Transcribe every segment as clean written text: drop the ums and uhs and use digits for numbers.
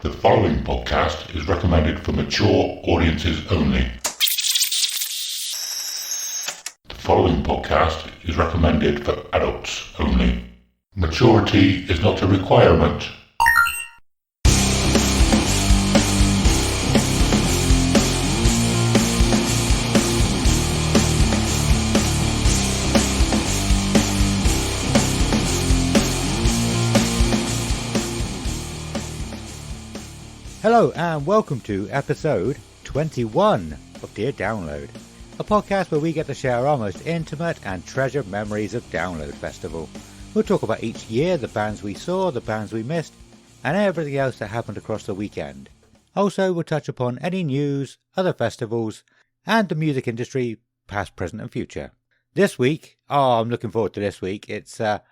The following podcast is recommended for mature audiences only. The following podcast is recommended for adults only. Maturity is not a requirement. Hello and welcome to episode 21 of Dear Download, a podcast where we get to share our most intimate and treasured memories of Download Festival. We'll talk about each year, the bands we saw, the bands we missed, and everything else that happened across the weekend. Also, we'll touch upon any news, other festivals, and the music industry, past, present and future. This week, I'm looking forward to this week. It's the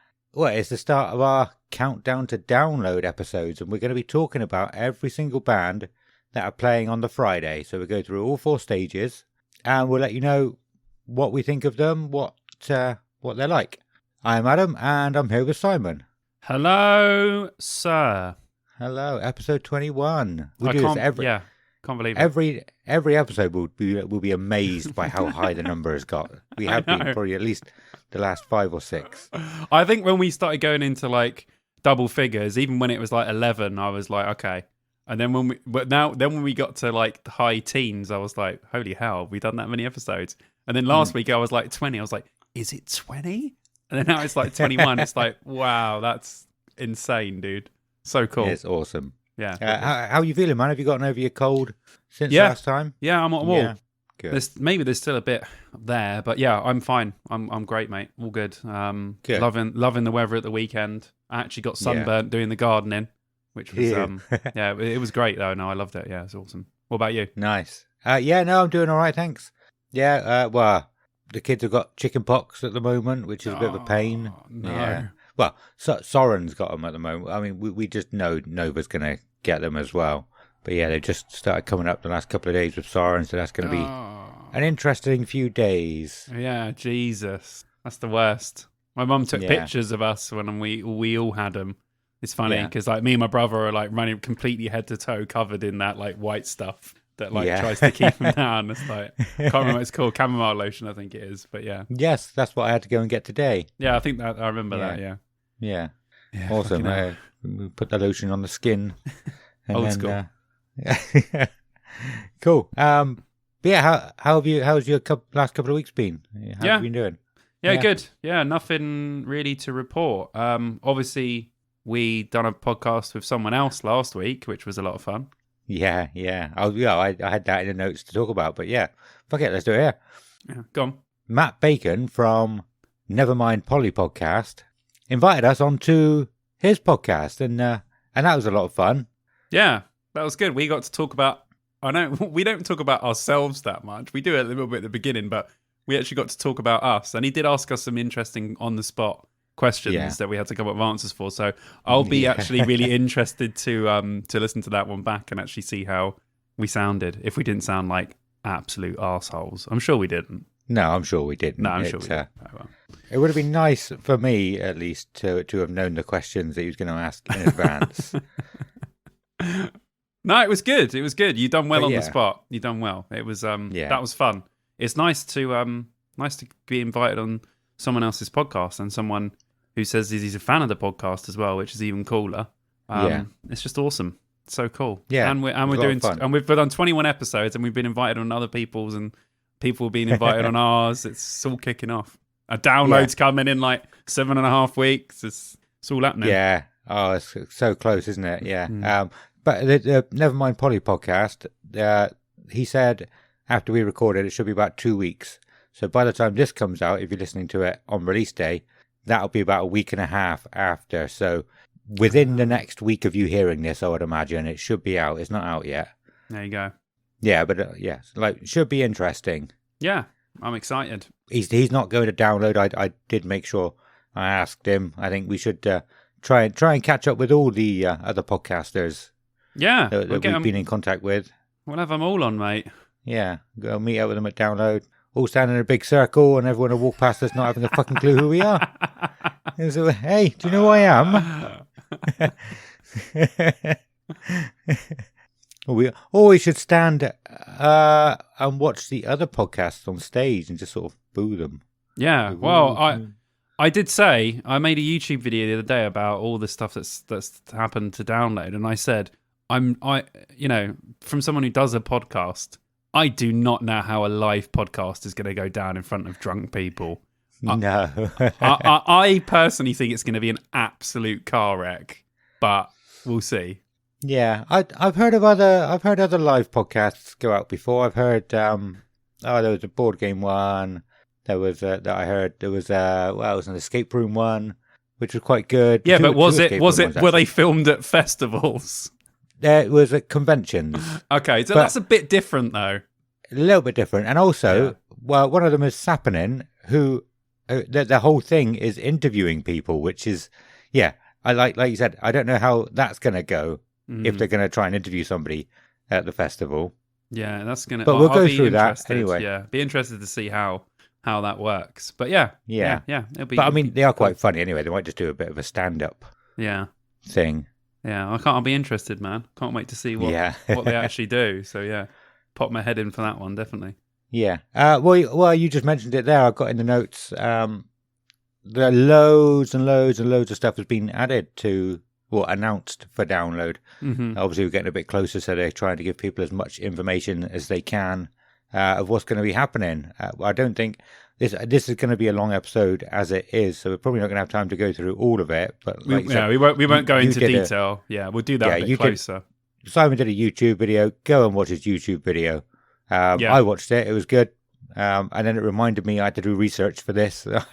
start of our countdown to download episodes, and we're going to be talking about every single band that are playing on the Friday. So we'll go through all 4 stages, and we'll let you know what we think of them, what they're like. I'm Adam, and I'm here with Simon. Hello, sir. Hello, episode 21. Can't believe it. Every episode will be amazed by how high the number has got. We have been probably at least the last 5 or 6. I think when we started going into like double figures, even when it was like 11, I was like, okay. And then when we got to like the high teens, I was like, holy hell, have we done that many episodes? And then last week I was like 20. I was like, is it 20? And then now it's like 21. It's like, wow, that's insane, dude. So cool. It's awesome. Yeah. How are you feeling, man? Have you gotten over your cold since last time? Yeah, I'm at wall. Yeah, good. There's still a bit there, but yeah, I'm fine. I'm great, mate. All good. Good. Loving the weather at the weekend. I actually got sunburnt doing the gardening, which was it was great though. No, I loved it. Yeah, it's awesome. What about you? Nice. I'm doing all right, thanks. Yeah, the kids have got chicken pox at the moment, which is a bit of a pain. No. Yeah. Well, Soren's got them at the moment. I mean, we just know Nova's going to get them as well. But yeah, they just started coming up the last couple of days with Soren, so that's going to be an interesting few days. Yeah, Jesus. That's the worst. My mum took pictures of us when we all had them. It's funny because like me and my brother are like running completely head to toe covered in that like white stuff that like tries to keep them down. It's like, I can't remember what it's called. Chamomile lotion, I think it is. But yeah. Yes, that's what I had to go and get today. Yeah, I think that I remember that. Yeah. Yeah. Awesome. We put the lotion on the skin. And Old school. Cool. But yeah, how's your last couple of weeks been? How have you been doing? Yeah, good. Yeah, nothing really to report. Obviously, we done a podcast with someone else last week, which was a lot of fun. Yeah. I had that in the notes to talk about, but yeah, fuck it, let's do it here. Yeah, go on. Matt Bacon from Nevermind Polly Podcast invited us onto his podcast, and that was a lot of fun. Yeah, that was good. We got to talk about. I know we don't talk about ourselves that much. We do it a little bit at the beginning, but we actually got to talk about us. And he did ask us some interesting on the spot questions that we had to come up with answers for. So I'll be actually really interested to listen to that one back and actually see how we sounded. If we didn't sound like absolute arseholes. I'm sure we didn't. No, I'm sure we didn't. No, I'm sure we didn't. It would have been nice for me, at least, to have known the questions that he was going to ask in advance. No, it was good. It was good. You done well on the spot. You done well. It was that was fun. It's nice to be invited on someone else's podcast and someone who says he's a fan of the podcast as well, which is even cooler. It's just awesome. It's so cool. Yeah, and we've done 21 episodes and we've been invited on other people's and people being invited on ours. It's all kicking off. A download's coming in like 7.5 weeks. It's all happening. Yeah. Oh, it's so close, isn't it? Yeah. But the Nevermind Polly podcast, he said after we recorded, it should be about 2 weeks. So by the time this comes out, if you're listening to it on release day, that'll be about a week and a half after. So within the next week of you hearing this, I would imagine it should be out. It's not out yet. There you go. Yeah, but it should be interesting. Yeah, I'm excited. He's not going to download. I did make sure I asked him. I think we should try and catch up with all the other podcasters. Yeah, that we've been in contact with. We'll have them all on, mate. Yeah, go meet up with them at download. All stand in a big circle, and everyone will walk past us not having a fucking clue who we are. And so, hey, do you know who I am? We should stand and watch the other podcasts on stage and just sort of boo them. Yeah, well, I did say, I made a YouTube video the other day about all the stuff that's happened to Download, and I said, from someone who does a podcast, I do not know how a live podcast is going to go down in front of drunk people. No. I personally think it's going to be an absolute car wreck, but we'll see. Yeah, I've heard other live podcasts go out before. I've heard there was a board game one. There was an escape room one, which was quite good. Yeah, but were they filmed at festivals? It was at conventions. Okay, so that's a bit different though. A little bit different, and also, well, one of them is Sappenin, who the whole thing is interviewing people, which is, I like you said, I don't know how that's going to go if they're going to try and interview somebody at the festival. Yeah, that's going to. But we'll go through that anyway. Yeah, be interested to see how that works. But yeah. It'll be. But I mean, they are quite funny anyway. They might just do a bit of a stand-up. Thing. Yeah, I'll be interested, man. Can't wait to see what they actually do. So yeah, pop my head in for that one, definitely. Yeah. Well, you just mentioned it there. I've got in the notes. There are loads and loads and loads of stuff has been added to, announced for Download. Mm-hmm. Obviously, we're getting a bit closer, so they're trying to give people as much information as they can of what's going to be happening. I don't think this is going to be a long episode as it is, so we're probably not going to have time to go through all of it. But we won't go into detail. We'll do that a bit closer. Simon did a YouTube video. Go and watch his YouTube video. I watched it. It was good. And then it reminded me I had to do research for this. I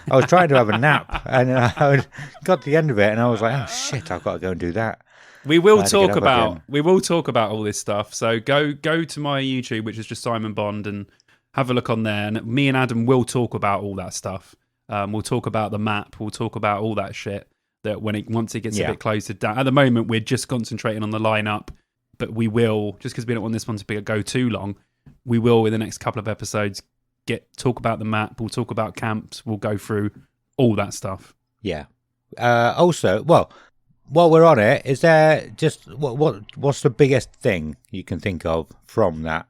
was trying to have a nap, and I got to the end of it, and I was like, "Oh shit, I've got to go and do that." We will talk about all this stuff. So go to my YouTube, which is just Simon Bond, and have a look on there. And me and Adam will talk about all that stuff. We'll talk about the map. We'll talk about all that shit. That once it gets a bit closer down. At the moment, we're just concentrating on the lineup, but we will, just because we don't want this one to go too long, we will in the next couple of episodes talk about the map. We'll talk about camps. We'll go through all that stuff. Yeah. Also, while we're on it, is there just what's the biggest thing you can think of from that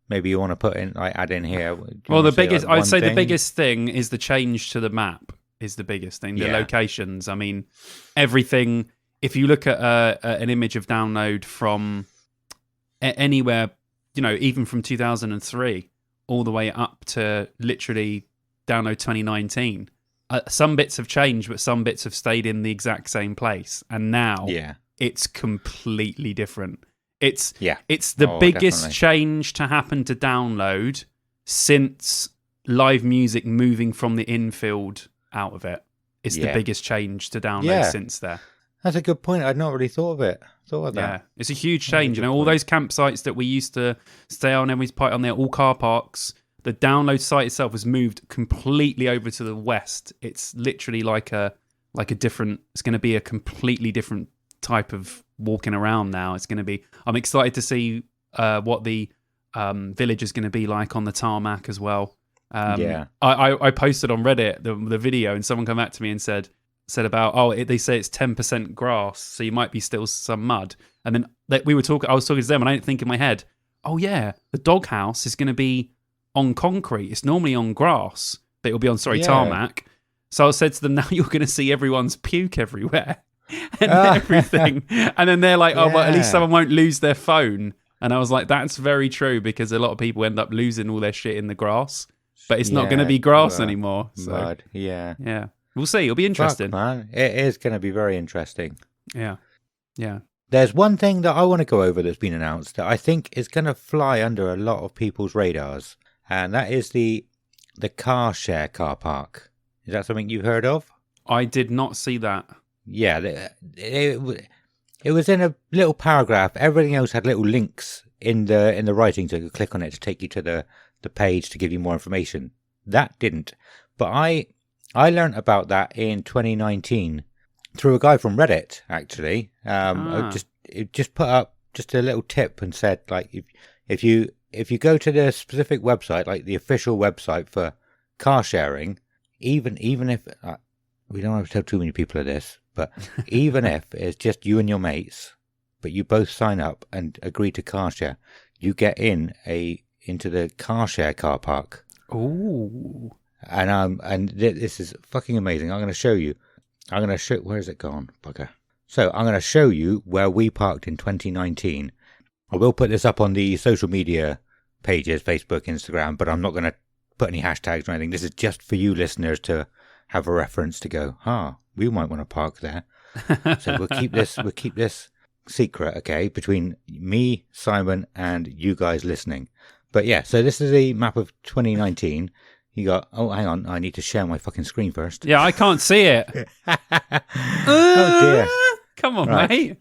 maybe you want to add in here? Well, I'd say the biggest thing is the change to the map is the biggest thing. The locations. I mean, everything. If you look at an image of Download from anywhere, even from 2003 all the way up to literally Download 2019, some bits have changed, but some bits have stayed in the exact same place. And now it's completely different. It's the biggest change to happen to Download since live music moving from the infield out of it. It's the biggest change to Download since there. That's a good point. I'd not really thought of that. Yeah, it's a huge change. All those campsites that we used to stay on, every part on there, all car parks. The Download site itself has moved completely over to the west. It's literally like a different. It's going to be a completely different type of walking around now. It's going to be. I'm excited to see what the village is going to be like on the tarmac as well. I posted on Reddit the video, and someone came back to me and said about they say it's 10% grass, so you might be still some mud. And then I was talking to them, and I didn't think in my head, the doghouse is going to be on concrete. It's normally on grass, but it'll be on tarmac. So I said to them, now you're going to see everyone's puke everywhere and everything. And then they're like, well, at least someone won't lose their phone. And I was like, that's very true, because a lot of people end up losing all their shit in the grass, but it's not going to be grass anymore. So mud. Yeah. We'll see. It'll be interesting. Fuck, man. It is going to be very interesting. Yeah. There's one thing that I want to go over that's been announced that I think is going to fly under a lot of people's radars, and that is the car share car park. Is that something you heard of? I did not see that. Yeah, it was in a little paragraph. Everything else had little links in the writing, so you could click on it to take you to the page to give you more information. That didn't. But I learned about that in 2019 through a guy from Reddit, actually. It just put up just a little tip and said, like, if you go to the specific website, like the official website for car sharing, even if we don't have to tell too many people of this, but even if it's just you and your mates, but you both sign up and agree to car share, you get into the car share car park. Ooh. And this is fucking amazing. I'm going to show you. Where has it gone? Bugger. So I'm going to show you where we parked in 2019. I will put this up on the social media pages, Facebook, Instagram, but I'm not going to put any hashtags or anything. This is just for you listeners to have a reference to go, we might want to park there. So we'll keep this secret, okay, between me, Simon, and you guys listening. But yeah, so this is the map of 2019. You got, hang on, I need to share my fucking screen first. Yeah, I can't see it. Oh dear. Come on, right. mate.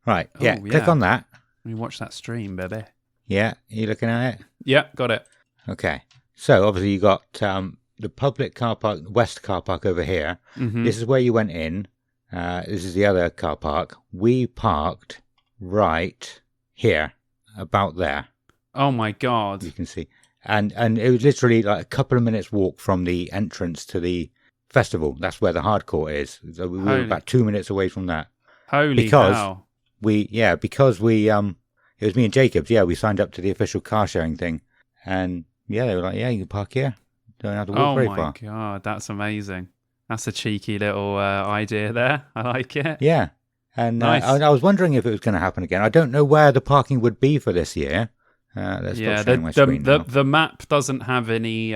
Right, yeah, click on that. Let me watch that stream, baby. Yeah, you looking at it? Yeah, got it. Okay. So obviously you got the public car park, West car park over here. Mm-hmm. This is where you went in. This is the other car park. We parked right here, about there. Oh my God. You can see. And it was literally like a couple of minutes walk from the entrance to the festival. That's where the hardcore is. So we were about 2 minutes away from that. Holy cow. Because we it was me and Jacobs. Yeah, we signed up to the official car sharing thing, and yeah, they were like, yeah, you can park here. Don't have to walk very far. Oh my God, that's amazing. That's a cheeky little idea there. I like it. Yeah, and nice. I was wondering if it was going to happen again. I don't know where the parking would be for this year. The map doesn't have any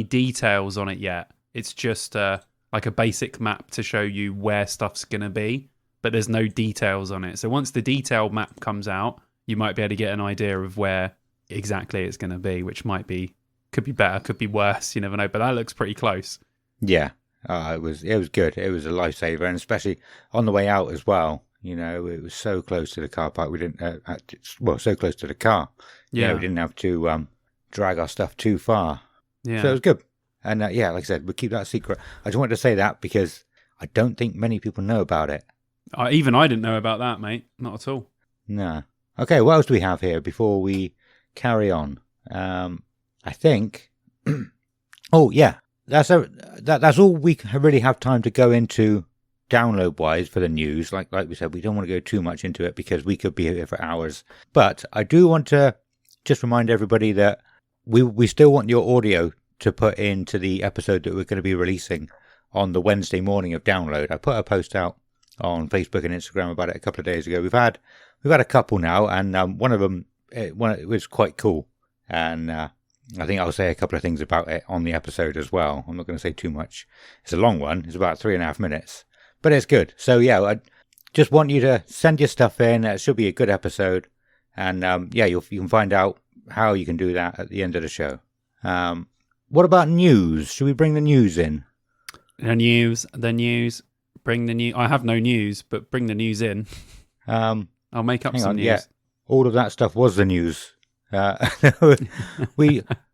details on it yet. It's just like a basic map to show you where stuff's going to be, but there's no details on it. So once the detailed map comes out, you might be able to get an idea of where exactly it's going to be, which could be better, could be worse. You never know, but that looks pretty close. Yeah, it was good. It was a lifesaver, and especially on the way out as well. You know, it was so close to the car park. We didn't, so close to the car. Yeah, we didn't have to drag our stuff too far. Yeah, so it was good. And like I said, we'll keep that secret. I just wanted to say that because I don't think many people know about it. Even I didn't know about that, mate. Not at all. No. Okay, what else do we have here before we carry on? I think. Oh yeah, that's all we really have time to go into. Download-wise for the news, like we said, we don't want to go too much into it because we could be here for hours. But I do want to just remind everybody that we still want your audio to put into the episode that we're going to be releasing on the Wednesday morning of Download. I put a post out on Facebook and Instagram about it a couple of days ago. We've had a couple now, and one of them it was quite cool, and I think I'll say a couple of things about it on the episode as well. I'm not going to say too much. It's a long one. It's about 3.5 minutes. But it's good. So, yeah, I just want you to send your stuff in. It should be a good episode. And, you can find out how you can do that at the end of the show. What about news? Should we bring the news in? The news. Bring the news. I have no news, but bring the news in. I'll make up some news. Yeah. All of that stuff was the news.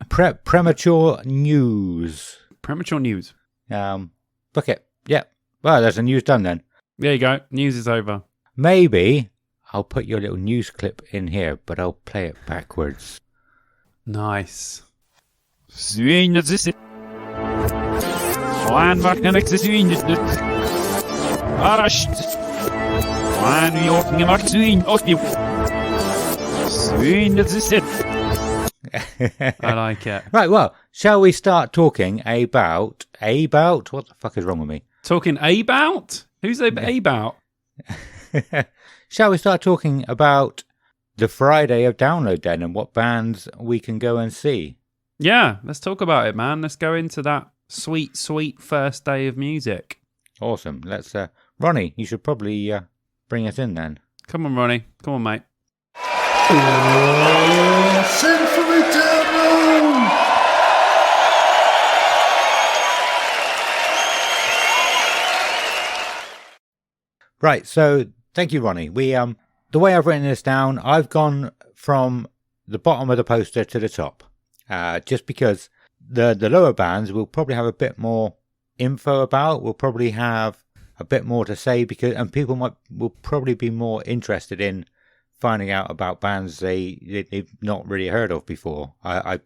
Premature news. Premature news. Book it. Yeah. Well, there's the news done then. There you go. News is over. Maybe I'll put your little news clip in here, but I'll play it backwards. Nice. I like it. Right, well, shall we start talking about what the fuck is wrong with me? Talking about? Who's about? Shall we start talking about the Friday of Download then and what bands we can go and see? Yeah, let's talk about it, man. Let's go into that sweet, sweet first day of music. Awesome. Let's, Ronnie, you should probably bring us in then. Come on, Ronnie. Come on, mate. Symphony Download! Right, so thank you, Ronnie. We the way I've written this down, I've gone from the bottom of the poster to the top, just because the lower bands will probably have a bit more info about. We'll probably have a bit more to say and people will probably be more interested in finding out about bands they've not really heard of before. I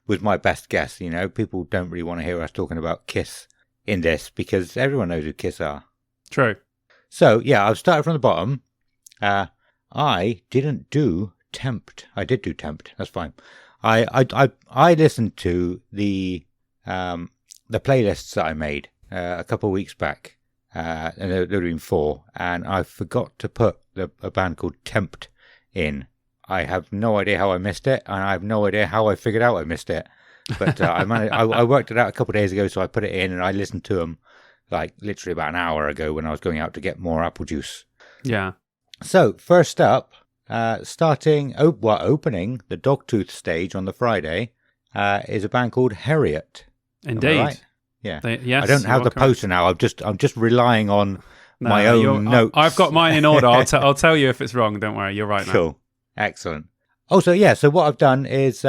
was my best guess. You know, people don't really want to hear us talking about Kiss in this because everyone knows who Kiss are. True. So, yeah, I've started from the bottom. I didn't do Tempt. I did do Tempt. That's fine. I listened to the playlists that I made a couple of weeks back, and there would have been 4, and I forgot to put a band called Tempt in. I have no idea how I missed it, and I have no idea how I figured out I missed it. But I worked it out a couple of days ago, so I put it in, and I listened to them like literally about an hour ago when I was going out to get more apple juice. Yeah. So first up, opening the Dogtooth stage on the Friday, is a band called Harriet. Indeed. Right? Yeah. Yes, I don't have the poster now. I'm just relying on my own notes. I've got mine in order. I'll tell you if it's wrong. Don't worry. You're right. Cool. Excellent. Also, yeah. So what I've done is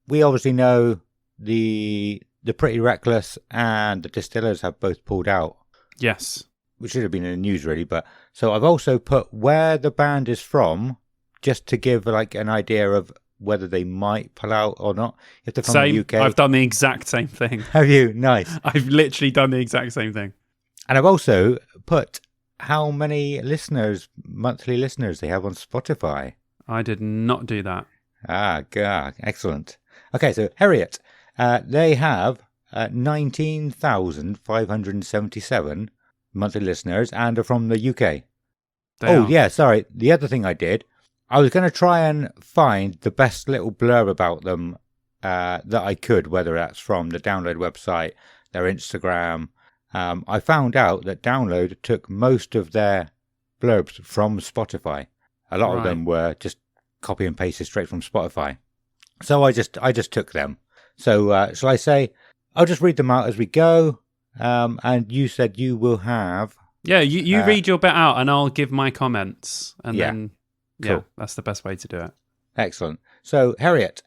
we obviously know the Pretty Reckless and the Distillers have both pulled out. Yes. Which should have been in the news, really. But so I've also put where the band is from, just to give like an idea of whether they might pull out or not. If they're from the UK. I've done the exact same thing. Have you? Nice. I've literally done the exact same thing. And I've also put how many monthly listeners they have on Spotify. I did not do that. God, excellent. Okay, so Harriet, they have 19,577 monthly listeners and are from the UK. Yeah, sorry. The other thing I did, I was going to try and find the best little blurb about them that I could, whether that's from the Download website, their Instagram. I found out that Download took most of their blurbs from Spotify. A lot of them were just copy and pasted straight from Spotify. So I just took them. So shall I say, I'll just read them out as we go. And you said you will have... Yeah, you read your bit out and I'll give my comments. And then, cool. That's the best way to do it. Excellent. So, Harriet,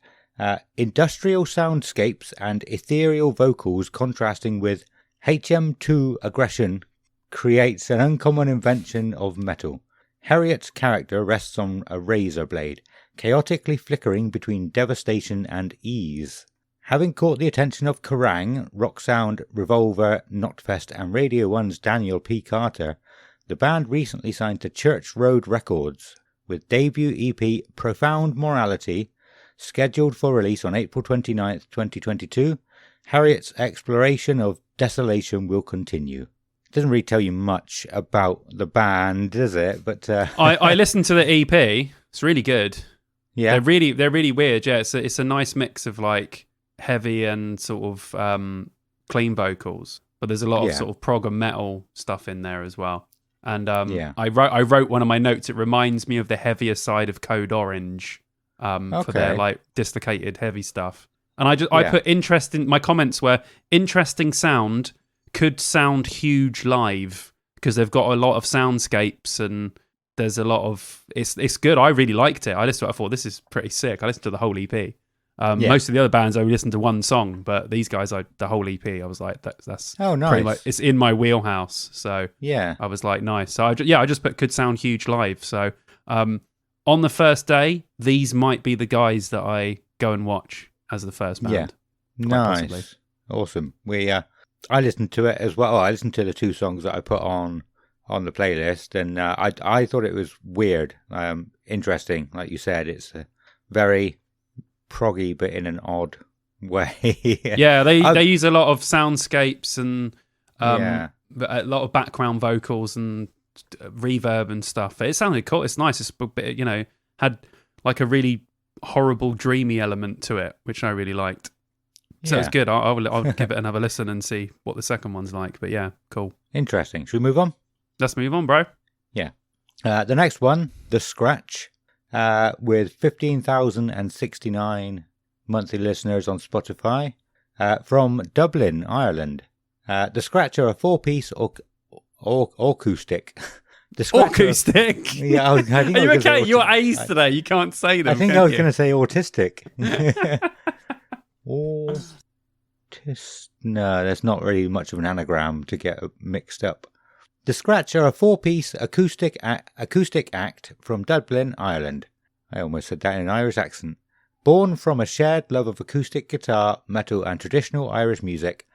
industrial soundscapes and ethereal vocals contrasting with HM2 aggression creates an uncommon invention of metal. Harriet's character rests on a razor blade, chaotically flickering between devastation and ease. Having caught the attention of Kerrang, Rock Sound, Revolver, Knotfest and Radio 1's Daniel P. Carter, the band recently signed to Church Road Records, with debut EP Profound Morality scheduled for release on April 29th, 2022. Harriet's exploration of desolation will continue. It doesn't really tell you much about the band, does it? But I listened to the EP. It's really good. Yeah, they're really weird. Yeah, it's a nice mix of like heavy and sort of clean vocals, but there's a lot of sort of prog and metal stuff in there as well. And I wrote one of my notes. It reminds me of the heavier side of Code Orange for their like dislocated heavy stuff. And I put interesting. My comments were interesting sound, could sound huge live because they've got a lot of soundscapes and there's a lot of it's good. I really liked it. I thought this is pretty sick. I listened to the whole EP. Most of the other bands I would listen to one song, but these guys, the whole EP, I was like, that's nice. Pretty much, it's in my wheelhouse. So yeah, I was like, nice. So I just put could sound huge live. So on the first day, these might be the guys that I go and watch as the first band. Yeah, nice, possibly. Awesome. I listened to it as well. I listened to the 2 songs that I put on the playlist, and I thought it was weird, interesting. Like you said, it's a very proggy, but in an odd way. Yeah, they use a lot of soundscapes and a lot of background vocals and reverb and stuff. It sounded cool. It's nice. It's had like a really horrible, dreamy element to it, which I really liked. So it's good. I'll give it another listen and see what the second one's like. But yeah, cool. Interesting. Should we move on? Let's move on, bro. Yeah. The next one, The Scratch, with 15,069 monthly listeners on Spotify, from Dublin, Ireland. The Scratch are a 4-piece acoustic. Acoustic? Yeah, I think are you okay? You're A's today. You can't say them. I think I was going to say autistic. No, there's not really much of an anagram to get mixed up. The Scratch are a 4-piece acoustic act from Dublin, Ireland. I almost said that in an Irish accent. Born from a shared love of acoustic guitar, metal and traditional Irish music,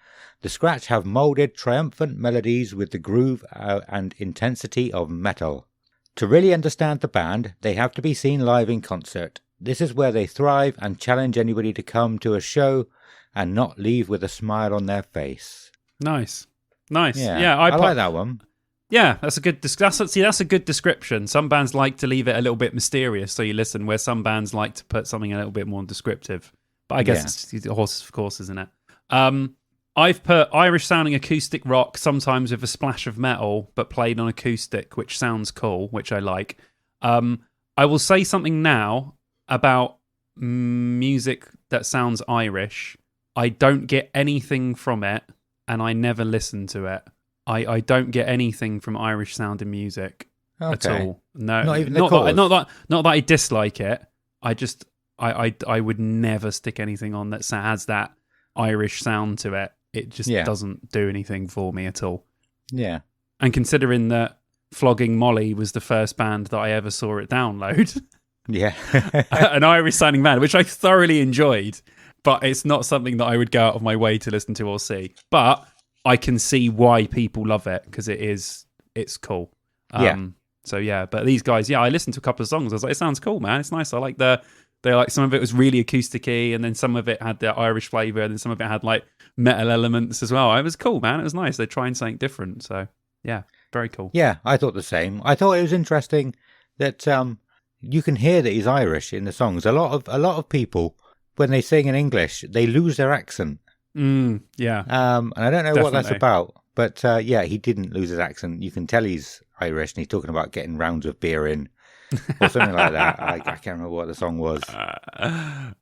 The Scratch have moulded triumphant melodies with the groove and intensity of metal. To really understand the band, they have to be seen live in concert. This is where they thrive and challenge anybody to come to a show and not leave with a smile on their face. Nice. Yeah, I like that one. Yeah, that's a good. That's a good description. Some bands like to leave it a little bit mysterious, so you listen. Where some bands like to put something a little bit more descriptive. But I guess it's horses for courses, isn't it? I've put Irish sounding acoustic rock, sometimes with a splash of metal, but played on acoustic, which sounds cool, which I like. I will say something now about music that sounds Irish. I don't get anything from it, and I never listen to it. I don't get anything from Irish sounding music at all. No, not even not that I dislike it. I would never stick anything on that has that Irish sound to it. It just doesn't do anything for me at all. Yeah. And considering that Flogging Molly was the first band that I ever saw at Download. Yeah. An Irish sounding band, which I thoroughly enjoyed, but it's not something that I would go out of my way to listen to or see. But I can see why people love it, because it's cool. So yeah, but these guys, I listened to a couple of songs. I was like, it sounds cool, man. It's nice. I like some of it was really acousticy, and then some of it had the Irish flavour, and then some of it had like metal elements as well. It was cool, man. It was nice. They're trying something different. So yeah, very cool. Yeah, I thought the same. I thought it was interesting that you can hear that he's Irish in the songs. A lot of people, when they sing in English, they lose their accent. Yeah. And I don't know what that's about, but he didn't lose his accent. You can tell he's Irish, and he's talking about getting rounds of beer in, or something like that. I can't remember what the song was. A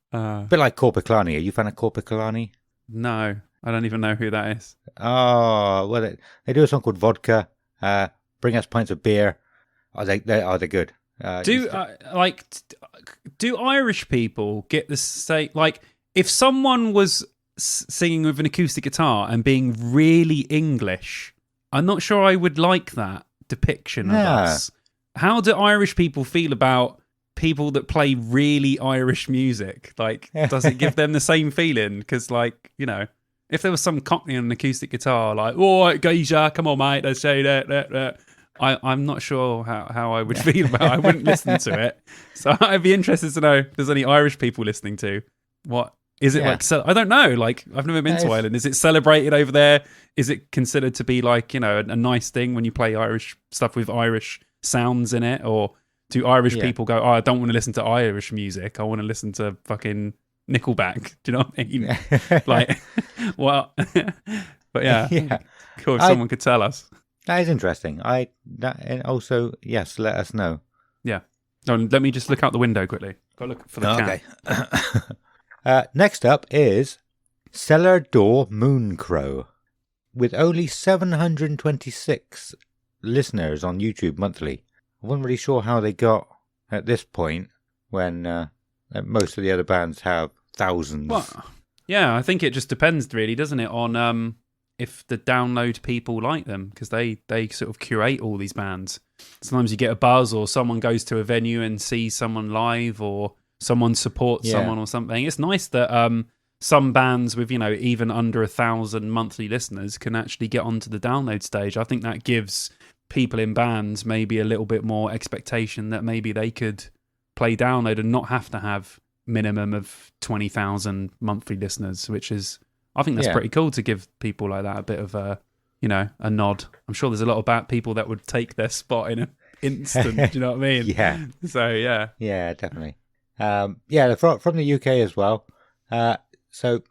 bit like Corpiclani. Are you a fan of Corpiclani? No, I don't even know who that is. Oh, well, they do a song called Vodka. Bring us pints of beer. They're good. Do Irish people get the same? Like, if someone was singing with an acoustic guitar and being really English, I'm not sure I would like that depiction of us. How do Irish people feel about people that play really Irish music? Like, does it give them the same feeling? Because, like, you know, if there was some Cockney on an acoustic guitar, like, all right, geezer, come on, mate, let's say that. I'm not sure how I would feel about it. I wouldn't listen to it. So I'd be interested to know if there's any Irish people listening to. What is it like? I don't know. Like, I've never been to Ireland. Is it celebrated over there? Is it considered to be like, you know, a nice thing when you play Irish stuff with Irish sounds in it? Or do Irish people go, I don't want to listen to Irish music. I want to listen to fucking Nickelback. Do you know what I mean? Like, well, but yeah. Cool if someone could tell us. That is interesting. And also, yes, let us know. Yeah. No, let me just look out the window quickly. Got to look for the cat. Okay. Next up is Cellar Door Mooncrow. With only 726 listeners on YouTube monthly. I wasn't really sure how they got at this point when most of the other bands have thousands. Well, yeah, I think it just depends really, doesn't it, on if the Download people like them, because they sort of curate all these bands. Sometimes you get a buzz, or someone goes to a venue and sees someone live, or someone supports someone or something. It's nice that some bands with, you know, even under 1,000 monthly listeners can actually get onto the Download stage. I think that gives people in bands maybe a little bit more expectation that maybe they could play Download and not have to have minimum of 20,000 monthly listeners, which is, I think that's pretty cool to give people like that a bit of a, you know, a nod. I'm sure there's a lot of bad people that would take their spot in an instant. Do you know what I mean? Yeah. So, yeah. Yeah, definitely. From the UK as well. So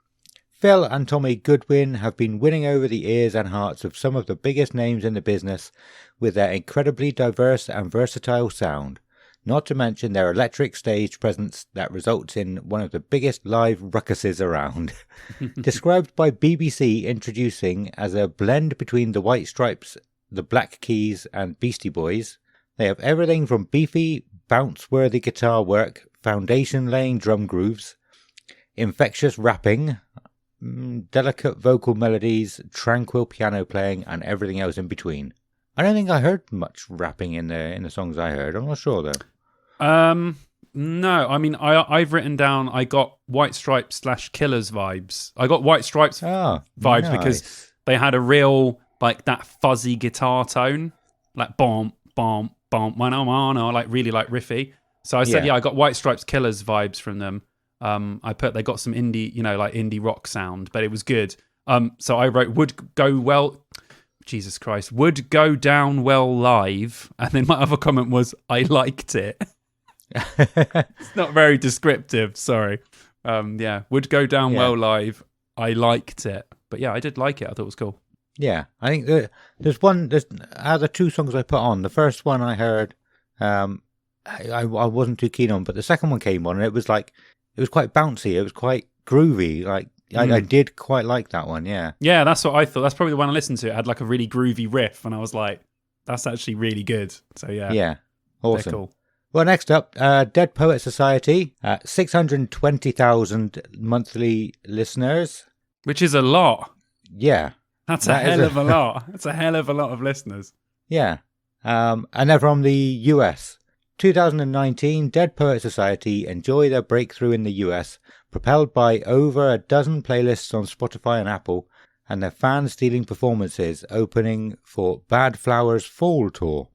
Phil and Tommy Goodwin have been winning over the ears and hearts of some of the biggest names in the business with their incredibly diverse and versatile sound, not to mention their electric stage presence that results in one of the biggest live ruckuses around. Described by BBC introducing as a blend between the White Stripes, the Black Keys and Beastie Boys, they have everything from beefy, bounce-worthy guitar work, foundation-laying drum grooves, infectious rapping, delicate vocal melodies, tranquil piano playing, and everything else in between. I don't think I heard much rapping in the songs I heard. I'm not sure though. No, I mean, I've written down I got White Stripes / Killers vibes. I got White Stripes vibes nice. because they had a real, like, that fuzzy guitar tone, like bomb, bomb, bomb, like really like riffy. So I said, I got White Stripes Killers vibes from them. They got some indie, like indie rock sound, but it was good. So I wrote would go down well live, and then my other comment was I liked it. It's not very descriptive, sorry. Would go down well live. I liked it, but I did like it. I thought it was cool. Yeah, I think there's out of the two songs I put on, the first one I heard, I wasn't too keen on, but the second one came on and it was quite bouncy. It was quite groovy. Like I did quite like that one. Yeah. Yeah, that's what I thought. That's probably the one I listened to. It had like a really groovy riff, and I was like, that's actually really good. So yeah. Yeah. Awesome. Cool. Well, next up, Dead Poet Society, 620,000 monthly listeners. Which is a lot. Yeah. That's a hell of a lot. That's a hell of a lot of listeners. Yeah. And they're from the US. 2019, Dead Poet Society enjoy their breakthrough in the US, propelled by over a dozen playlists on Spotify and Apple, and their fan-stealing performances opening for Bad Flowers Fall Tour.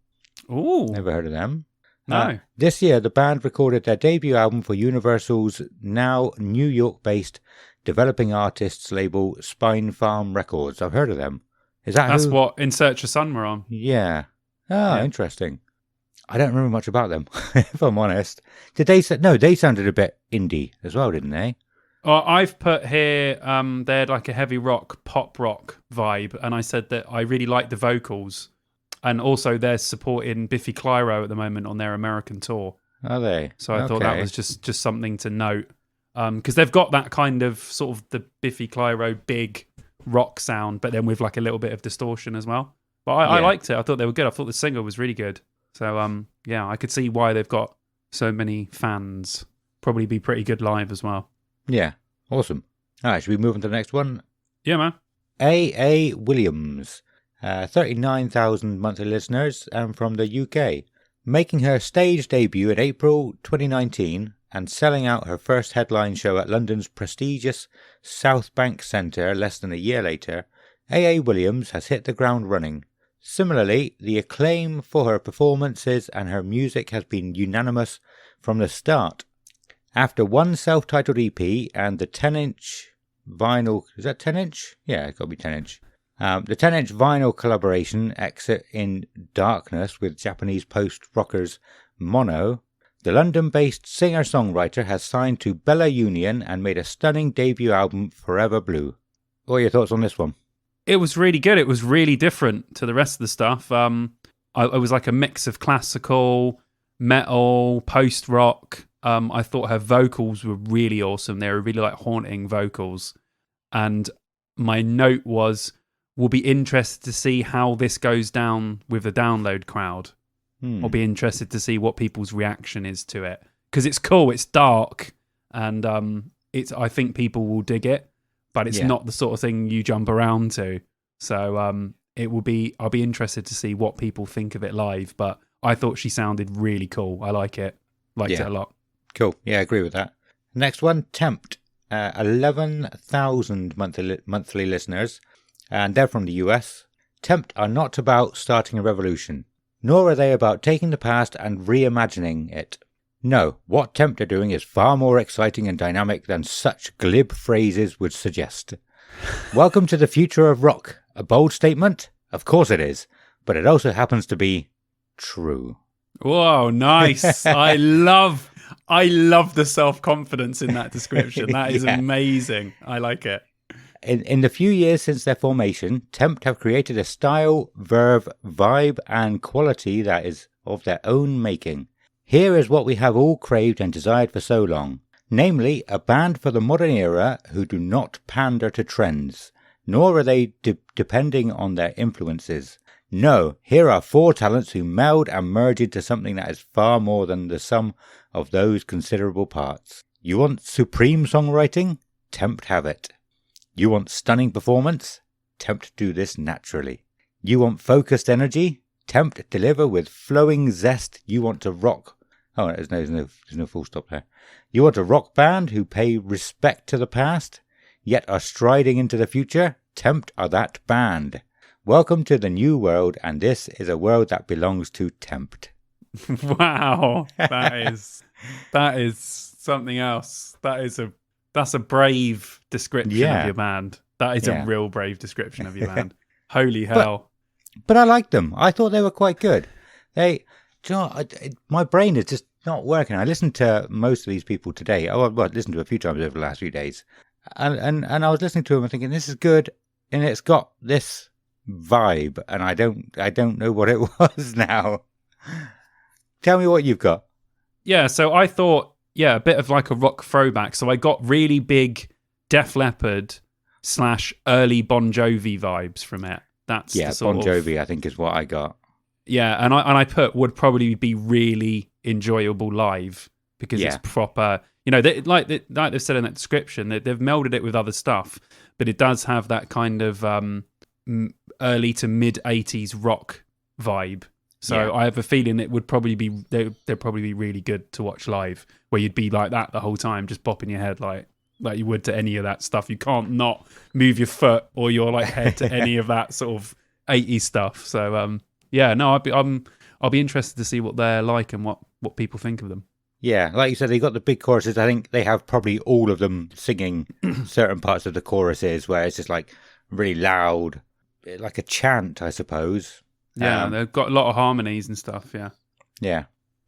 Ooh. Never heard of them. No. This year, the band recorded their debut album for Universal's now New York-based developing artists label Spine Farm Records. I've heard of them. That's what In Search of Sun were on. Yeah. Interesting. I don't remember much about them, if I'm honest. They sounded a bit indie as well, didn't they? I've put here they had like a heavy rock, pop rock vibe, and I said that I really like the vocals. And also they're supporting Biffy Clyro at the moment on their American tour. Are they? So I thought that was just something to note. Because they've got that kind of sort of the Biffy Clyro big rock sound, but then with like a little bit of distortion as well. But I liked it. I thought they were good. I thought the singer was really good. So I could see why they've got so many fans. Probably be pretty good live as well. Yeah, awesome. All right, should we move on to the next one? Yeah, man. A.A. Williams. 39,000 monthly listeners, and from the UK, making her stage debut in April 2019 and selling out her first headline show at London's prestigious South Bank Centre less than a year later. A.A. Williams has hit the ground running. Similarly, the acclaim for her performances and her music has been unanimous from the start. After one self-titled EP and the 10-inch vinyl... Is that 10-inch? Yeah, it's got to be 10-inch. The 10-inch vinyl collaboration Exit in Darkness with Japanese post-rockers Mono, the London-based singer-songwriter has signed to Bella Union and made a stunning debut album, Forever Blue. What are your thoughts on this one? It was really good. It was really different to the rest of the stuff. It was like a mix of classical, metal, post-rock. I thought her vocals were really awesome. They were really like haunting vocals. And my note was, we'll be interested to see how this goes down with the download crowd. I'll be interested to see what people's reaction is to it. Because it's cool, it's dark, and I think people will dig it, but it's not the sort of thing you jump around to. So I'll be interested to see what people think of it live, but I thought she sounded really cool. I like it. Liked it a lot. Cool. Yeah, I agree with that. Next one, Tempt. 11,000 monthly listeners, and they're from the US. Tempt are not about starting a revolution, nor are they about taking the past and reimagining it. No, what Tempt are doing is far more exciting and dynamic than such glib phrases would suggest. Welcome to the future of rock. A bold statement? Of course it is, but it also happens to be true. Whoa, nice. I love the self-confidence in that description. That is amazing. I like it. In the few years since their formation, Tempt have created a style, verve, vibe, and quality that is of their own making. Here is what we have all craved and desired for so long, namely a band for the modern era who do not pander to trends, nor are they depending on their influences. No, here are four talents who meld and merge into something that is far more than the sum of those considerable parts. You want supreme songwriting? Tempt have it. You want stunning performance? Tempt do this naturally. You want focused energy? Tempt deliver with flowing zest. You want to rock Oh, there's no full stop there. You want a rock band who pay respect to the past, yet are striding into the future? Tempt are that band. Welcome to the new world, and this is a world that belongs to Tempt. Wow, that is something else. That's a brave description of your band. That is a real brave description of your band. Holy hell! But I liked them. I thought they were quite good. My brain is just not working. I listened to most of these people today. I listened to a few times over the last few days, and I was listening to them and thinking, this is good, and it's got this vibe, and I don't know what it was now. Tell me what you've got. Yeah, so I thought, a bit of like a rock throwback. So I got really big Def Leppard / early Bon Jovi vibes from it. That's the sort Bon Jovi, I think, is what I got. Yeah, and I put would probably be really enjoyable live because it's proper. You know, like they've said in that description, they've melded it with other stuff, but it does have that kind of early to mid 80s rock vibe. So I have a feeling it would probably be they'd probably be really good to watch live, where you'd be like that the whole time, just bopping your head like you would to any of that stuff. You can't not move your foot or your like head to any of that sort of 80s stuff. So I'll be interested to see what they're like and what people think of them. Yeah, like you said, they got the big choruses. I think they have probably all of them singing certain parts of the choruses where it's just like really loud, like a chant, I suppose. Yeah, they've got a lot of harmonies and stuff, yeah. Yeah,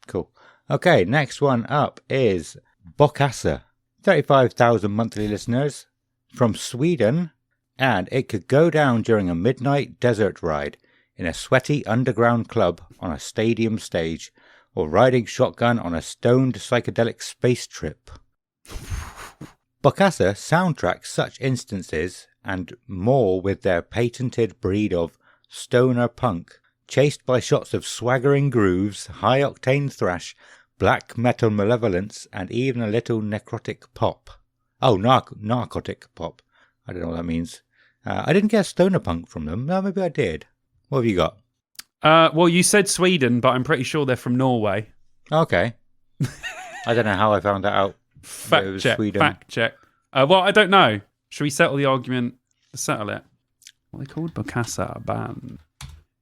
cool. Okay, next one up is Bokassa. 35,000 monthly listeners from Sweden, and it could go down during a midnight desert ride in a sweaty underground club on a stadium stage, or riding shotgun on a stoned psychedelic space trip. Bokassa soundtracks such instances and more with their patented breed of stoner punk, chased by shots of swaggering grooves, high-octane thrash, black metal malevolence, and even a little necrotic pop. Oh, narcotic pop. I don't know what that means. I didn't get stoner punk from them. No, maybe I did. What have you got? Well, you said Sweden, but I'm pretty sure they're from Norway. Okay. I don't know how I found that out. Fact check. Well, I don't know. Should we settle the argument? Settle it. What are they called? Bokassa band.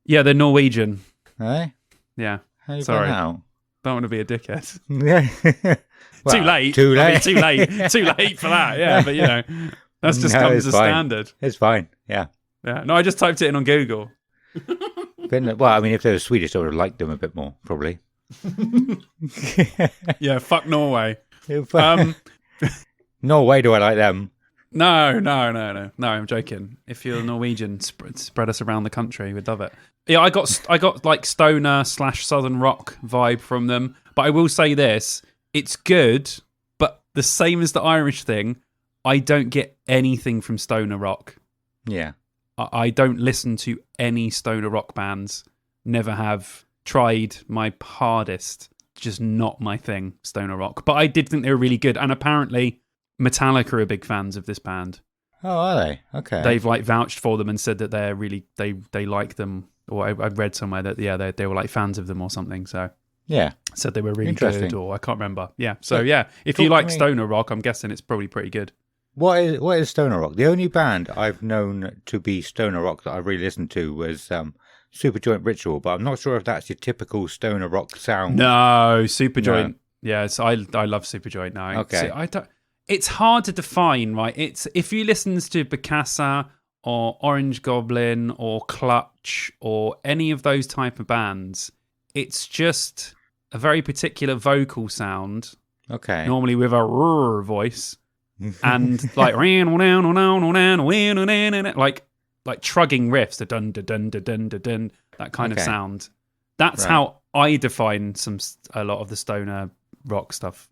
Yeah, they're Norwegian. Eh? Yeah. How you Sorry. out? Don't want to be a dickhead. Yeah. Well, too late. Too late. I mean, too late. Too late for that. Yeah, but you know, that's just comes as standard. It's fine. Yeah. Yeah. No, I just typed it in on Google. Well, I mean, if they were Swedish, I would have liked them a bit more, probably. Yeah, fuck Norway. Norway, do I like them? No, I'm joking. If you're Norwegian, spread us around the country. We'd love it. Yeah, I got like stoner / southern rock vibe from them. But I will say this, it's good, but the same as the Irish thing, I don't get anything from stoner rock. Yeah. I don't listen to any stoner rock bands. Never have. Tried my hardest. Just not my thing, stoner rock. But I did think they were really good. And apparently Metallica are big fans of this band. Oh, are they? Okay. They've like vouched for them and said that they're really they like them. Or I read somewhere that they were like fans of them or something. So yeah, said they were really good. Or I can't remember. Yeah. So yeah, if you like stoner rock, I'm guessing it's probably pretty good. What is stoner rock? The only band I've known to be stoner rock that I really listened to was Superjoint Ritual, but I'm not sure if that's your typical stoner rock sound. No, Superjoint. No. Yes, I love Superjoint now. Okay. See, it's hard to define, right? It's if you listen to Bokassa or Orange Goblin or Clutch or any of those type of bands, it's just a very particular vocal sound. Okay. Normally with a voice. And like like trugging riffs, the dun dun dun dun dun dun, that kind of sound. That's how I define a lot of the stoner rock stuff.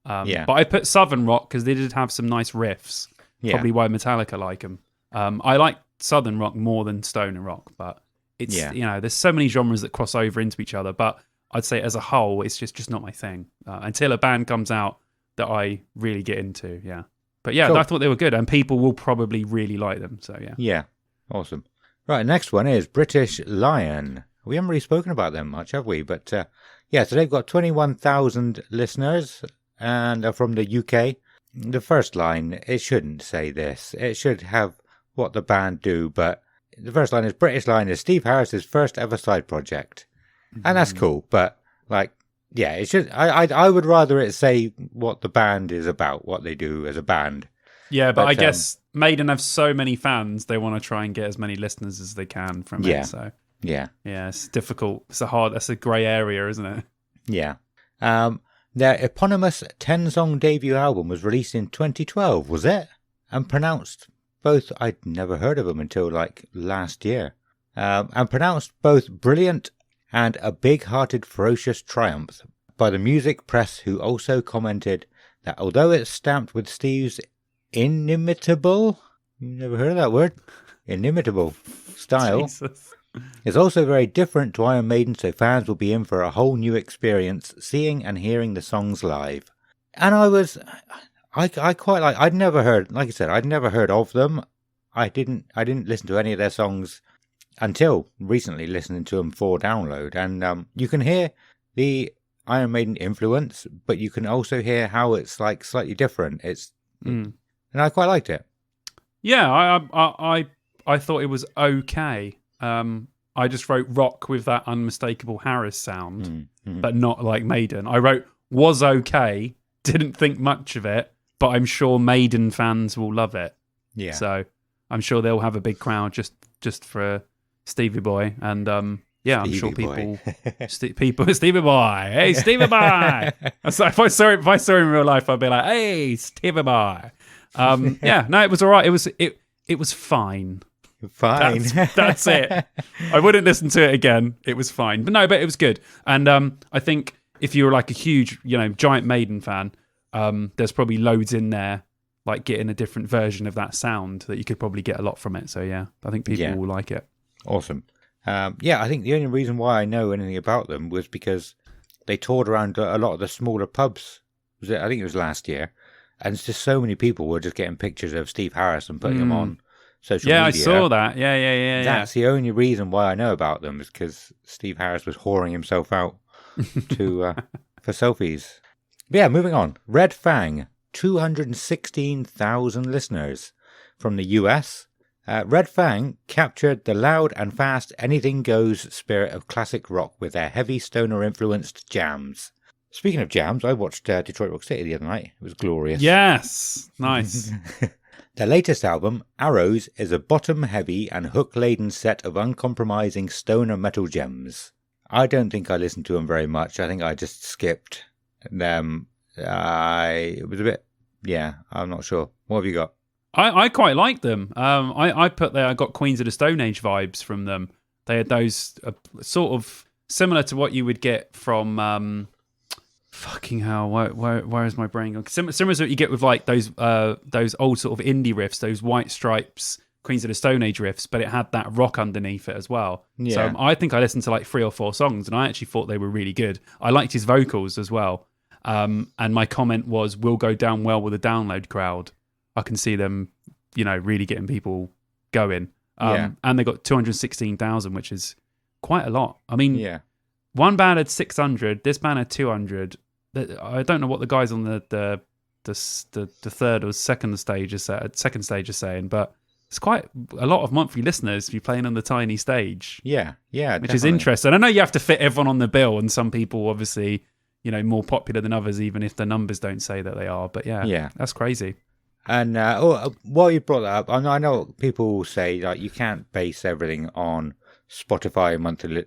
But I put southern rock because they did have some nice riffs. Yeah. Probably why Metallica like them. I like southern rock more than stoner rock, but it's there's so many genres that cross over into each other. But I'd say as a whole, it's just not my thing until a band comes out that I really get into. Yeah. But yeah, cool. I thought they were good, and people will probably really like them. So yeah. Yeah. Awesome. Right, next one is British Lion. We haven't really spoken about them much, have we? But yeah, so they've got 21,000 listeners and are from the UK. The first line, it shouldn't say this. It should have what the band do, but the first line is British line is Steve Harris's first ever side project. And that's cool, but like, yeah, it should. I would rather it say what the band is about, what they do as a band. Yeah, but I guess Maiden have so many fans, they want to try and get as many listeners as they can from it. So yeah, it's difficult. That's a grey area, isn't it? Yeah. Their eponymous 10-song debut album was released in 2012, was it? And pronounced both, I'd never heard of them until like last year. And pronounced both brilliant and a big-hearted ferocious triumph by the music press, who also commented that although it's stamped with Steve's inimitable, never heard of that word, inimitable style, it's also very different to Iron Maiden, so fans will be in for a whole new experience seeing and hearing the songs live. And I quite like, I'd never heard, like I said, I'd never heard of them. I didn't listen to any of their songs until recently, listening to them for download. And you can hear the Iron Maiden influence, but you can also hear how it's like slightly different. And I quite liked it. Yeah, I thought it was okay. I just wrote rock with that unmistakable Harris sound, but not like Maiden. I wrote was okay, didn't think much of it, but I'm sure Maiden fans will love it. Yeah. So I'm sure they'll have a big crowd just for Stevie Boy, and yeah, I'm sure people, Stevie Boy, hey Stevie Boy. So if I saw him in real life, I'd be like, hey Stevie Boy. Yeah, no, it was all right. It was fine. Fine. That's it. I wouldn't listen to it again. It was fine, but it was good. And I think if you were like a huge, giant Maiden fan, there's probably loads in there, like getting a different version of that sound that you could probably get a lot from it. So yeah, I think people will like it. Awesome. Yeah, I think the only reason why I know anything about them was because they toured around a lot of the smaller pubs. I think it was last year, and it's just so many people were just getting pictures of Steve Harris and putting them on social media. Yeah, I saw that. Yeah. That's the only reason why I know about them, is because Steve Harris was whoring himself out to for selfies. But yeah, moving on. Red Fang, 216,000 listeners from the US. Red Fang captured the loud and fast anything goes spirit of classic rock with their heavy stoner influenced jams. Speaking of jams, I watched Detroit Rock City the other night. It was glorious. Yes, nice. Their latest album, Arrows, is a bottom-heavy and hook-laden set of uncompromising stoner metal gems. I don't think I listened to them very much. I think I just skipped them. It was a bit, I'm not sure. What have you got? I quite like them. I got Queens of the Stone Age vibes from them. They had those sort of similar to what you would get from fucking hell. Where is my brain going? Similar to what you get with like those old sort of indie riffs, those White Stripes, Queens of the Stone Age riffs, but it had that rock underneath it as well. Yeah. So I think I listened to like 3 or 4 songs, and I actually thought they were really good. I liked his vocals as well. And my comment was, "Will go down well with a download crowd." I can see them, really getting people going. And they got 216,000, which is quite a lot. I mean, one band had 600, this band had 200. I don't know what the guys on the third or second stage are saying, but it's quite a lot of monthly listeners if you're playing on the tiny stage. Yeah, which definitely. is interesting. I know you have to fit everyone on the bill, and some people obviously, more popular than others, even if the numbers don't say that they are. But yeah, that's crazy. And while you brought that up, I know people say like you can't base everything on Spotify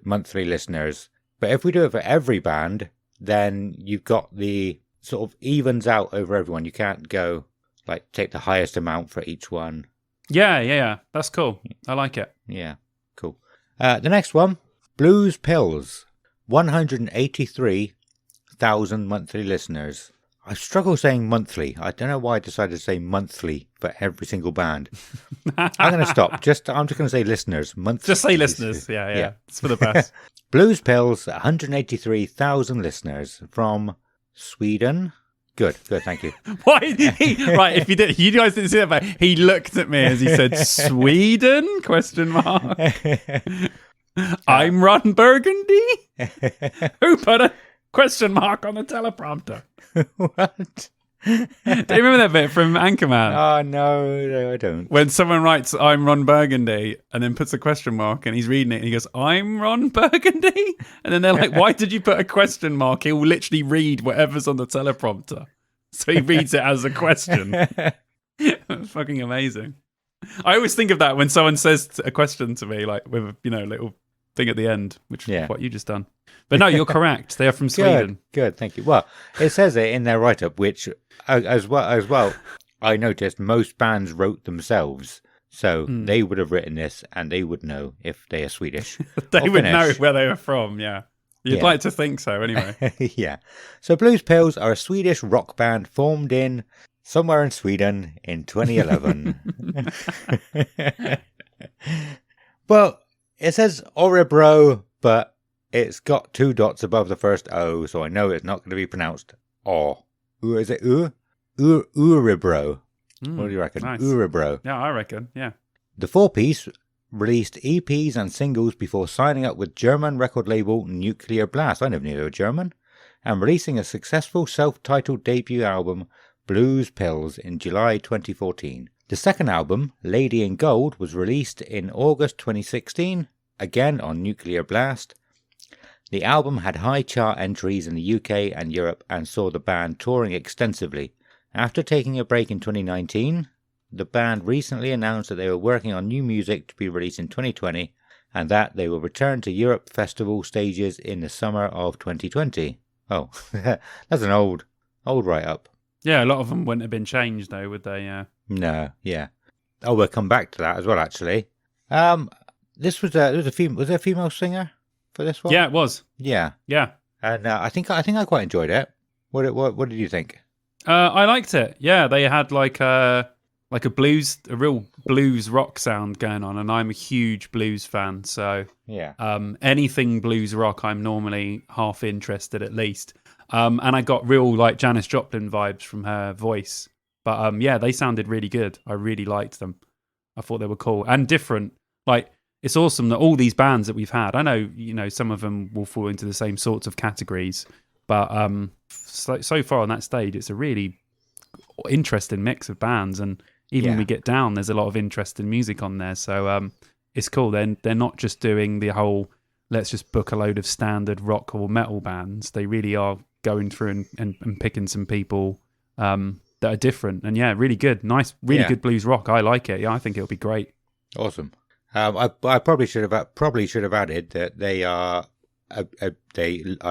monthly listeners, but if we do it for every band, then you've got the sort of evens out over everyone. You can't go like take the highest amount for each one. Yeah, that's cool. I like it. Yeah, cool. The next one, Blues Pills, 183,000 monthly listeners. I struggle saying monthly. I don't know why I decided to say monthly for every single band. I'm going to stop. I'm just going to say listeners. Monthly. Just say listeners. Yeah. It's for the best. Blues Pills, 183,000 listeners from Sweden. Good. Thank you. Why? Right. If you guys didn't see that, but he looked at me as he said Sweden? ? I'm Ron Burgundy? Who put a question mark on the teleprompter? What? Do you remember that bit from Anchorman? Oh, no, I don't. When someone writes, I'm Ron Burgundy, and then puts a question mark, and he's reading it, and he goes, I'm Ron Burgundy? And then they're like, why did you put a question mark? He'll literally read whatever's on the teleprompter. So he reads it as a question. That's fucking amazing. I always think of that when someone says a question to me, like with a little thing at the end, which is what you just done. But no, you're correct. They are from Sweden. Good, thank you. Well, it says it in their write-up, which as well, I noticed most bands wrote themselves, so they would have written this, and they would know if they are Swedish. They would know where they were from. Yeah, you'd like to think so, anyway. Yeah. So Blues Pills are a Swedish rock band formed in somewhere in Sweden in 2011. Well, it says Örebro, but it's got 2 dots above the first O, so I know it's not going to be pronounced O. Is it U? Örebro. What do you reckon? Nice. Örebro. Yeah, I reckon, yeah. The 4-piece released EPs and singles before signing up with German record label Nuclear Blast. I never knew they were German. And releasing a successful self-titled debut album, Blues Pills, in July 2014. The second album, Lady in Gold, was released in August 2016, again on Nuclear Blast. The album had high chart entries in the UK and Europe and saw the band touring extensively. After taking a break in 2019, the band recently announced that they were working on new music to be released in 2020 and that they will return to Europe festival stages in the summer of 2020. Oh, that's an old write-up. Yeah, a lot of them wouldn't have been changed, though, would they? No, yeah. Oh, we'll come back to that as well, actually. This was there was a female singer for this one? Yeah, it was. Yeah. Yeah. And I think I quite enjoyed it. What did you think? I liked it. Yeah, they had like a real blues rock sound going on, and I'm a huge blues fan, so anything blues rock I'm normally half interested at least. And I got real like Janis Joplin vibes from her voice. But yeah, they sounded really good. I really liked them. I thought they were cool and different. Like, it's awesome that all these bands that we've had, I know, some of them will fall into the same sorts of categories, but so far on that stage, it's a really interesting mix of bands. And even when we get down, there's a lot of interesting music on there. So it's cool. They're not just doing the whole, let's just book a load of standard rock or metal bands. They really are going through and picking some people that are different. And yeah, really good. Nice, really good blues rock. I like it. Yeah, I think it'll be great. Awesome. I probably should have added that they are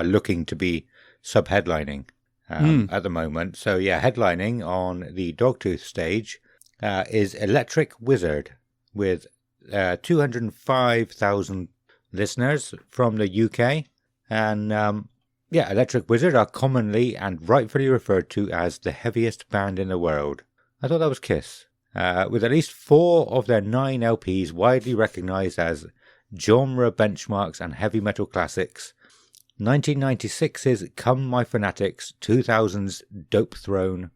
looking to be sub-headlining at the moment. So yeah, headlining on the Dogtooth stage is Electric Wizard with 205,000 listeners from the UK. And Electric Wizard are commonly and rightfully referred to as the heaviest band in the world. I thought that was Kiss. With at least 4 of their 9 LPs widely recognised as genre benchmarks and heavy metal classics, 1996's Come My Fanatics, 2000's Dope Throne,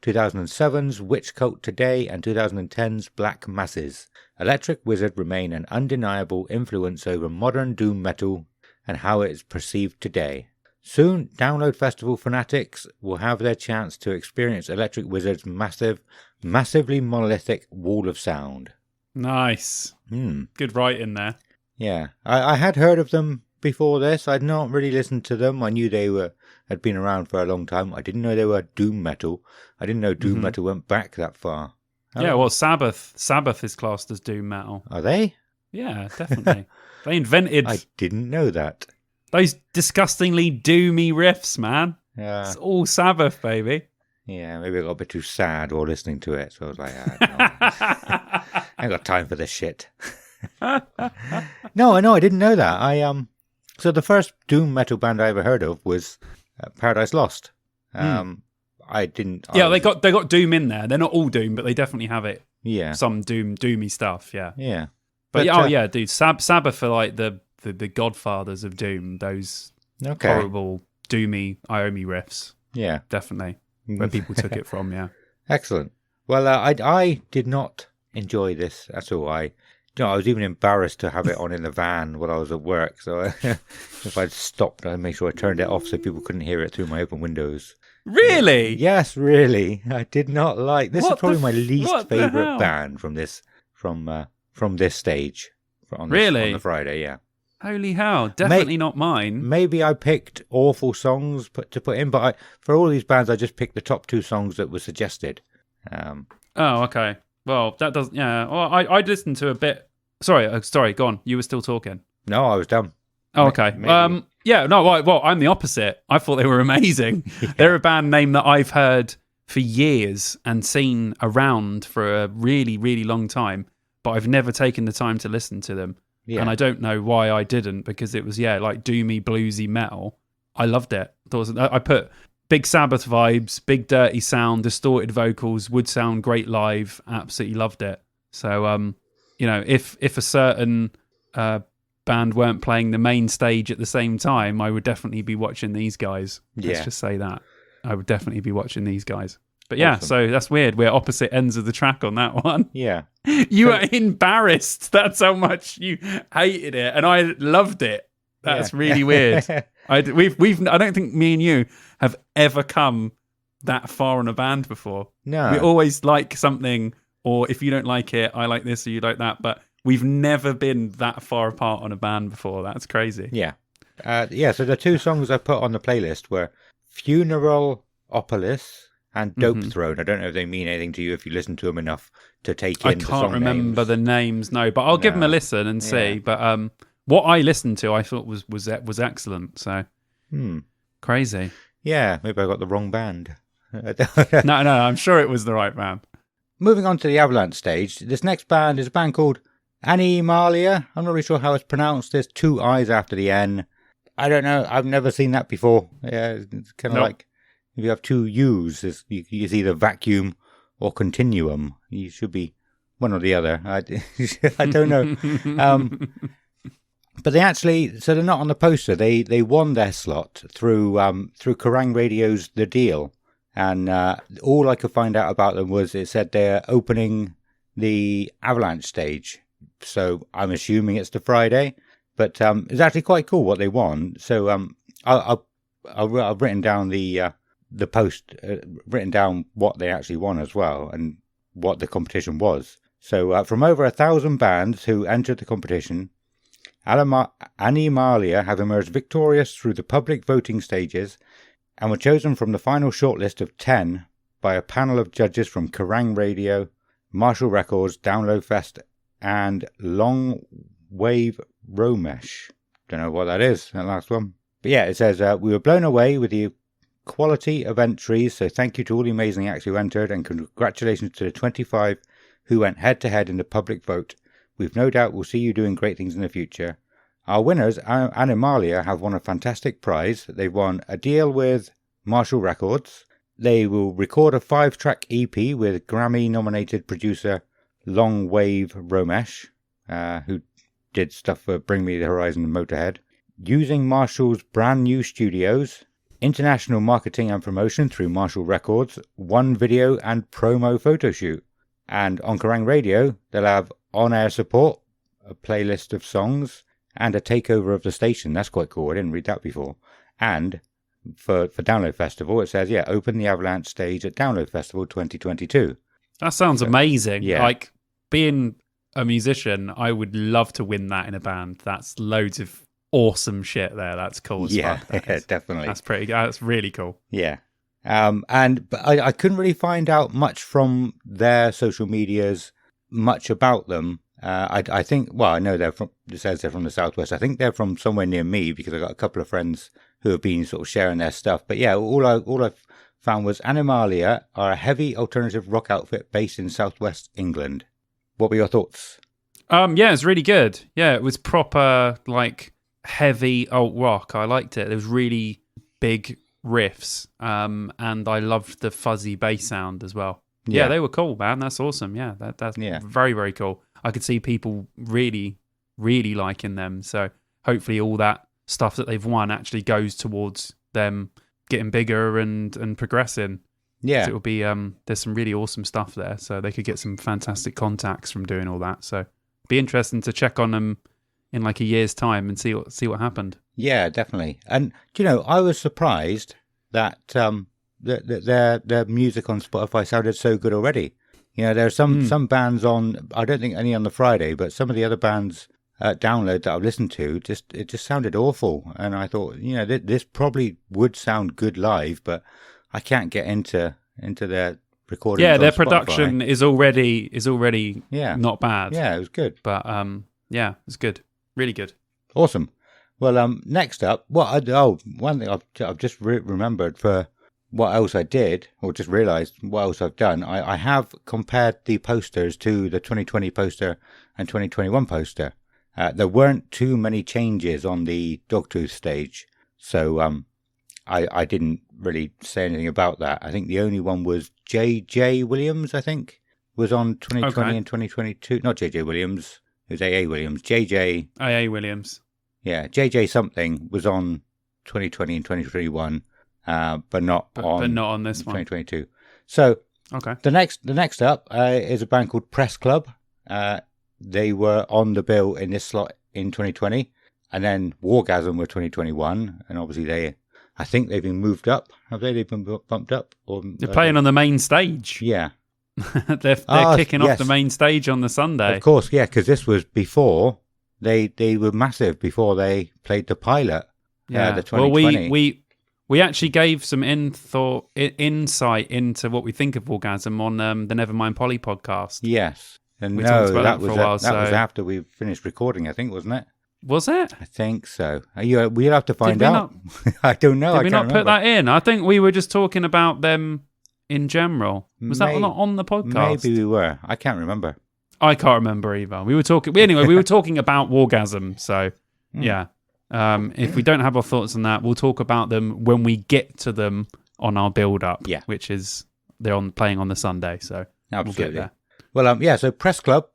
2007's Witch Cult Today, and 2010's Black Masses, Electric Wizard remain an undeniable influence over modern doom metal and how it is perceived today. Soon, Download Festival fanatics will have their chance to experience Electric Wizard's massively monolithic wall of sound. Nice. Good writing there. Yeah. I had heard of them before this. I'd not really listened to them. I knew they had been around for a long time. I didn't know they were doom metal. I didn't know doom metal went back that far. Yeah, well, Sabbath is classed as doom metal. Are they? Yeah, definitely. They invented... I didn't know that. Those disgustingly doomy riffs, man. Yeah. It's all Sabbath, baby. Yeah, maybe I got a bit too sad while listening to it, so I was like, I ain't got time for this shit. No, I didn't know that. So the first doom metal band I ever heard of was Paradise Lost. I didn't. Yeah, they got doom in there. They're not all doom, but they definitely have it. Yeah, some doomy stuff. Yeah, yeah. But yeah, dude, Sabbath are like the godfathers of doom. Those horrible doomy Iommi riffs. Yeah, definitely where people took it from. Yeah, excellent. Well, I did not enjoy this at all. I You know, I was even embarrassed to have it on in the van while I was at work. So if I'd stopped, I'd make sure I turned it off so people couldn't hear it through my open windows. Really? Yes, really. I did not like this. Is probably my least favorite band from this stage. On the Friday, yeah. Holy hell! Definitely not mine. Maybe I picked awful songs to put in, but for all these bands, I just picked the top 2 songs that were suggested. Oh, okay. Well, that doesn't. Yeah. Well, I listened to a bit. Sorry. Go on. You were still talking. No, I was done. Oh, okay. Maybe. Yeah. No. Well, I'm the opposite. I thought they were amazing. Yeah. They're a band name that I've heard for years and seen around for a really, really long time, but I've never taken the time to listen to them. Yeah. And I don't know why I didn't, because it was, like doomy, bluesy metal. I loved it. I put big Sabbath vibes, big dirty sound, distorted vocals, would sound great live. Absolutely loved it. So, if a certain band weren't playing the main stage at the same time, I would definitely be watching these guys. Let's just say that. I would definitely be watching these guys. But yeah, awesome. So that's weird. We're opposite ends of the track on that one. Yeah. You were embarrassed. That's how much you hated it. And I loved it. That's really weird. I don't think me and you have ever come that far on a band before. No. We always like something, or if you don't like it, I like this or you like that. But we've never been that far apart on a band before. That's crazy. Yeah. So the 2 songs I put on the playlist were Funeralopolis and Dope Throne. I don't know if they mean anything to you if you listen to them enough to take in the song names. I can't remember the names, no, but I'll give them a listen and see. But what I listened to, I thought was excellent. So crazy. Yeah, maybe I got the wrong band. No, I'm sure it was the right band. Moving on to the Avalanche stage, this next band is a band called Animalia. I'm not really sure how it's pronounced. There's 2 I's after the N. I don't know. I've never seen that before. Yeah, it's kind of like if you have 2 U's, it's either vacuum or continuum. You should be one or the other. I don't know. But they actually, so they're not on the poster. They won their slot through Kerrang Radio's The Deal. And all I could find out about them was it said they're opening the Avalanche stage. So I'm assuming it's the Friday. But it's actually quite cool what they won. So I've written down the post, written down what they actually won as well and what the competition was. So from over 1,000 bands who entered the competition, Animalia have emerged victorious through the public voting stages and were chosen from the final shortlist of 10 by a panel of judges from Kerrang Radio, Marshall Records, Download Fest, and Long Wave Romesh. Don't know what that is, that last one. But yeah, it says, we were blown away with the quality of entries, so thank you to all the amazing acts who entered, and congratulations to the 25 who went head-to-head in the public vote. We've no doubt we'll see you doing great things in the future. Our winners, Animalia, have won a fantastic prize. They've won a deal with Marshall Records. They will record a 5-track EP with Grammy-nominated producer Long Wave Romesh, who did stuff for Bring Me the Horizon and Motorhead. Using Marshall's brand new studios, international marketing and promotion through Marshall Records, 1 video and promo photo shoot. And on Kerrang Radio, they'll have on-air support, a playlist of songs, and a takeover of the station. That's quite cool. I didn't read that before. And for Download Festival, it says, open the Avalanche stage at Download Festival 2022. That sounds amazing. Yeah. Like, being a musician, I would love to win that in a band. That's loads of awesome shit there. That's cool as fuck. Yeah, definitely. That's really cool. Yeah. But I couldn't really find out much from their social medias, much about them. I think, I know it says they're from the Southwest. I think they're from somewhere near me because I got a couple of friends who have been sort of sharing their stuff. But yeah, all I found was Animalia are a heavy alternative rock outfit based in Southwest England. What were your thoughts? Yeah, it's really good. Yeah, it was proper, like, heavy alt rock. I liked it. There was really big riffs, and I loved the fuzzy bass sound as well. Yeah, they were cool, man. That's awesome. Yeah, that's very, very cool. I could see people really, really liking them. So hopefully all that stuff that they've won actually goes towards them getting bigger and progressing. Yeah. So it'll be, there's some really awesome stuff there. So they could get some fantastic contacts from doing all that. So be interesting to check on them in like a year's time and see what happened. Yeah, definitely. And I was surprised that their music on Spotify sounded so good already. There are some bands on. I don't think any on the Friday, but some of the other bands Download that I've listened to it just sounded awful. And I thought, this probably would sound good live, but I can't get into their recordings. Yeah, their on production Spotify. is already not bad. Yeah, it was good. But it was good, really good. Awesome. Well, next up, one thing I've just remembered for what else I did, or just realised what else I've done. I have compared the posters to the 2020 poster and 2021 poster. There weren't too many changes on the Dogtooth stage, so I didn't really say anything about that. I think the only one was J.J. Williams, I think, was on 2020 and 2022. Not J.J. Williams, it was A.A. Williams. J.J. A.A. Williams. Yeah, J.J. something was on 2020 and 2021, but not on this one. 2022. So okay, the next up is a band called Press Club. They were on the bill in this slot in 2020, and then Wargasm were 2021, and obviously I think they've been moved up. Have they? They've been bumped up? Or they're playing on the main stage. Yeah. they're kicking off the main stage on the Sunday. Of course, yeah, because this was before they were massive, before they played the pilot. Yeah, the 2020. Well, we actually gave some insight into what we think of Wargasm on the Nevermind Polly podcast. Yes. And we talked about that was after we finished recording, I think, wasn't it? Was it? I think so. We'll have to find out. I don't know. Did we not put that in? I think we were just talking about them in general. Was that not on the podcast? Maybe we were. I can't remember. I can't remember either. We were talking about Wargasm. So, yeah. If we don't have our thoughts on that, we'll talk about them when we get to them on our build-up, which is they're playing on the Sunday. So absolutely. We'll get there. Well, so Press Club,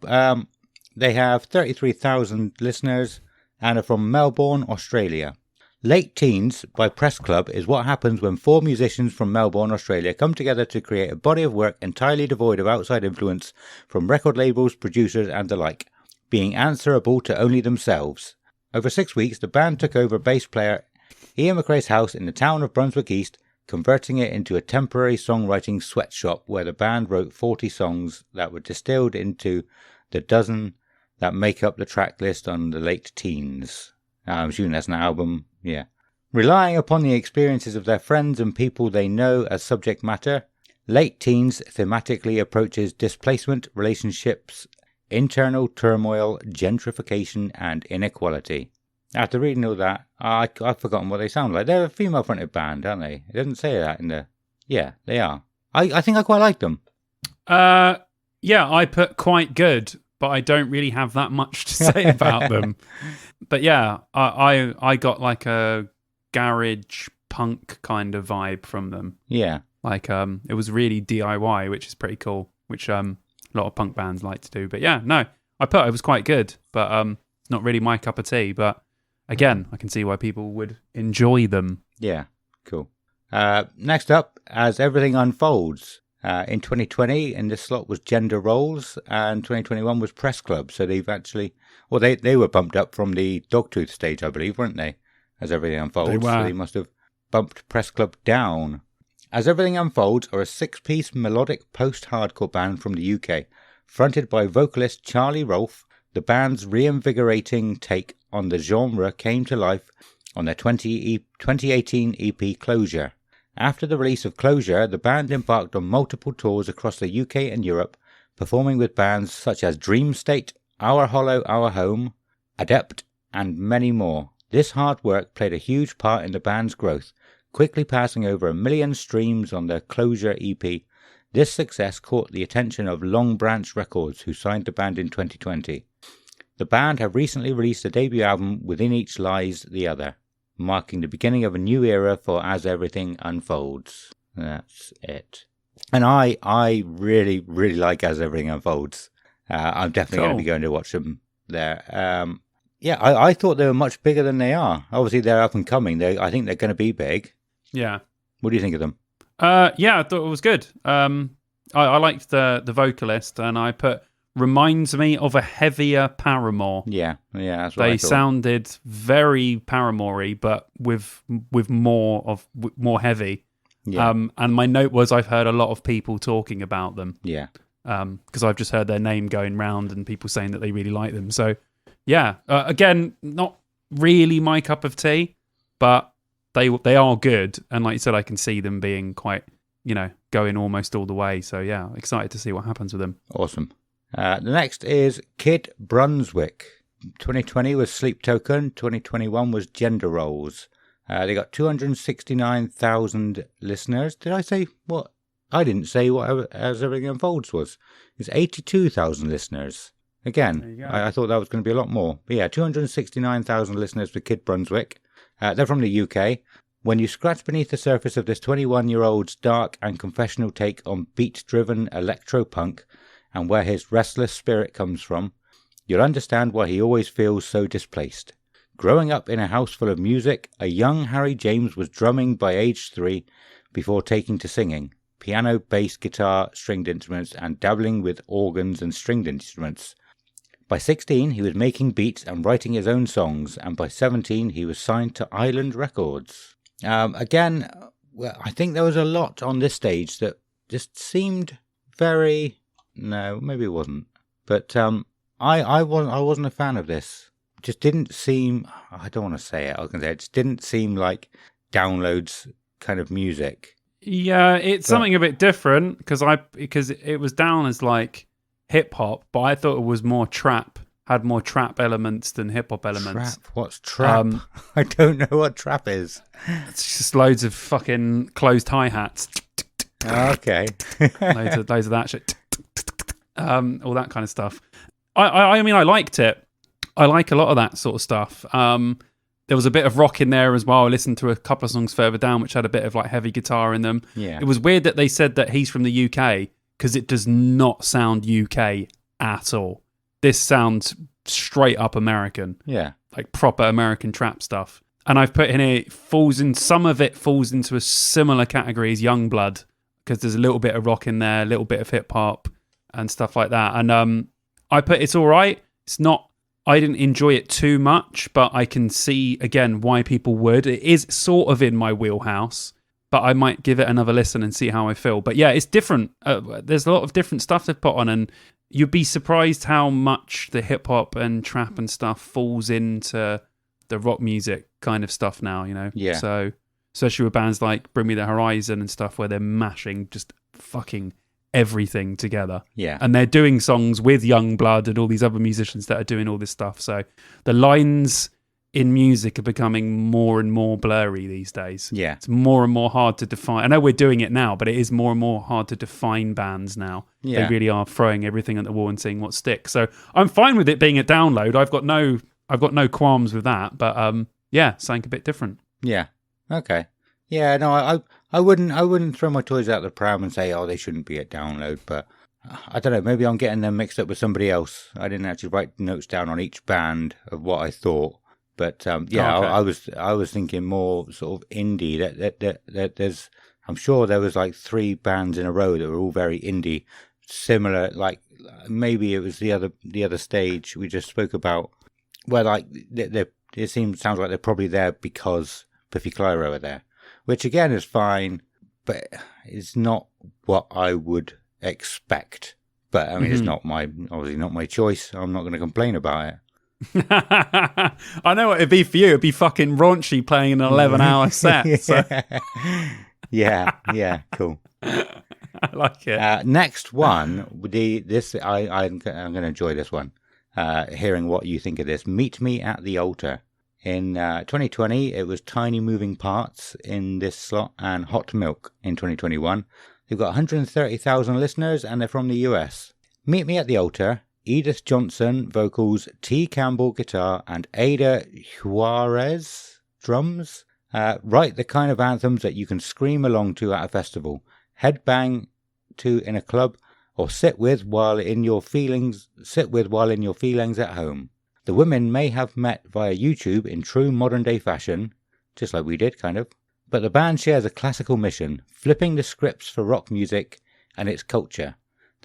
they have 33,000 listeners and are from Melbourne, Australia. Late Teens by Press Club is what happens when 4 musicians from Melbourne, Australia come together to create a body of work entirely devoid of outside influence from record labels, producers and the like, being answerable to only themselves. Over 6 weeks, the band took over bass player Ian McRae's house in the town of Brunswick East, converting it into a temporary songwriting sweatshop where the band wrote 40 songs that were distilled into the dozen that make up the track list on the Late Teens. I'm assuming that's an album, yeah. Relying upon the experiences of their friends and people they know as subject matter, Late Teens thematically approaches displacement, relationships, internal turmoil, gentrification, and inequality. After reading all that, I've forgotten what they sound like. They're a female-fronted band, aren't they? It doesn't say that in the... Yeah, they are. I think I quite like them. Yeah, I put quite good, but I don't really have that much to say about them. But yeah, I got like a garage punk kind of vibe from them. Yeah. Like, it was really DIY, which is pretty cool, which a lot of punk bands like to do. But yeah, no, I put it was quite good, but it's not really my cup of tea. But again, I can see why people would enjoy them. Yeah, cool. Next up, As Everything Unfolds. In 2020, in this slot was Gender Roles, and 2021 was Press Club. So they've actually, well, they were bumped up from the Dogtooth stage, I believe, weren't they? As Everything Unfolds. They were. So they must have bumped Press Club down. As Everything Unfolds are a 6-piece melodic post-hardcore band from the UK. Fronted by vocalist Charlie Rolfe, the band's reinvigorating take on the genre came to life on their 2018 EP Closure. After the release of Closure, the band embarked on multiple tours across the UK and Europe, performing with bands such as Dream State, Our Hollow, Our Home, Adept, and many more. This hard work played a huge part in the band's growth, quickly passing over 1 million streams on their Closure EP. This success caught the attention of Long Branch Records, who signed the band in 2020. The band have recently released a debut album, Within Each Lies the Other, marking the beginning of a new era for As Everything Unfolds. That's it. And I really, really like As Everything Unfolds. I'm definitely going to be going to watch them there. I thought they were much bigger than they are. Obviously, they're up and coming. I think they're going to be big. Yeah. What do you think of them? Yeah, I thought it was good. I liked the vocalist, and I put reminds me of a heavier Paramore. Yeah, that's what I They thought. sounded very Paramore-y, but with more heavy. Yeah. And my note was I've heard a lot of people talking about them. Yeah. Because I've just heard their name going round and people saying that they really like them. So, yeah, again, not really my cup of tea, but they are good. And like you said, I can see them being quite, going almost all the way. So, yeah, excited to see what happens with them. Awesome. The next is Kid Brunswick. 2020 was Sleep Token. 2021 was Gender Roles. They got 269,000 listeners. Did I say what? I didn't say what As Everything Unfolds was. It's 82,000 listeners. Again, I thought that was going to be a lot more. But yeah, 269,000 listeners for Kid Brunswick. They're from the UK. When you scratch beneath the surface of this 21-year-old's dark and confessional take on beat-driven electro-punk and where his restless spirit comes from, you'll understand why he always feels so displaced. Growing up in a house full of music, a young Harry James was drumming by age 3 before taking to singing. Piano, bass, guitar, stringed instruments, and dabbling with organs and stringed instruments. By 16, he was making beats and writing his own songs, and by 17, he was signed to Island Records. Again, I think there was a lot on this stage that just seemed very... No, maybe it wasn't. But I wasn't a fan of this. It just didn't seem... I don't want to say it. I can say it just didn't seem like Download's kind of music. Yeah, it's something a bit different because it was down as like hip hop, but I thought it was more trap, had more trap elements than hip hop elements. Trap? What's trap? I don't know what trap is. It's just loads of fucking closed hi-hats. Okay. loads of that shit. All that kind of stuff. I mean, I liked it. I like a lot of that sort of stuff. There was a bit of rock in there as well. I listened to a couple of songs further down which had a bit of like heavy guitar in them. Yeah. It was weird that they said that he's from the UK because it does not sound UK at all. This sounds straight up American. Yeah. Like proper American trap stuff. And I've put in it, some of it falls into a similar category as Youngblood because there's a little bit of rock in there, a little bit of hip hop and stuff like that. And I put it's all right. It's not, I didn't enjoy it too much, but I can see, again, why people would. It is sort of in my wheelhouse, but I might give it another listen and see how I feel. But yeah, it's different. There's a lot of different stuff they've put on, and you'd be surprised how much the hip-hop and trap and stuff falls into the rock music kind of stuff now, Yeah. So, especially with bands like Bring Me the Horizon and stuff, where they're mashing just fucking everything together. Yeah. And they're doing songs with Youngblood and all these other musicians that are doing all this stuff. So the lines in music are becoming more and more blurry these days. Yeah. It's more and more hard to define. I know we're doing it now, but it is more and more hard to define bands now. Yeah. They really are throwing everything at the wall and seeing what sticks. So I'm fine with it being a download. I've got no qualms with that. But yeah, something a bit different. Yeah. Okay. Yeah, no, I wouldn't throw my toys out the pram and say, oh, they shouldn't be at Download, but I don't know, maybe I'm getting them mixed up with somebody else. I didn't actually write notes down on each band of what I thought, but yeah, okay. I was thinking more sort of indie. That there's, I'm sure there was like 3 bands in a row that were all very indie, similar. Like maybe it was the other stage we just spoke about, where like sounds like they're probably there because Biffy Clyro are there. Which again is fine, but it's not what I would expect. But I mean, It's obviously not my choice. I'm not going to complain about it. I know what it'd be for you. It'd be fucking raunchy playing an 11-hour set. So. yeah, cool. I like it. Next one, I'm going to enjoy this one. Hearing what you think of this. Meet Me at the Altar. In 2020, it was Tiny Moving Parts in this slot and Hot Milk in 2021. They've got 130,000 listeners and they're from the US. Meet Me at the Altar, Edith Johnson, vocals, T. Campbell, guitar, and Ada Juarez, drums. Write the kind of anthems that you can scream along to at a festival, headbang to in a club, or sit with while in your feelings at home. The women may have met via YouTube in true modern-day fashion, just like we did, kind of, but the band shares a classical mission, flipping the scripts for rock music and its culture.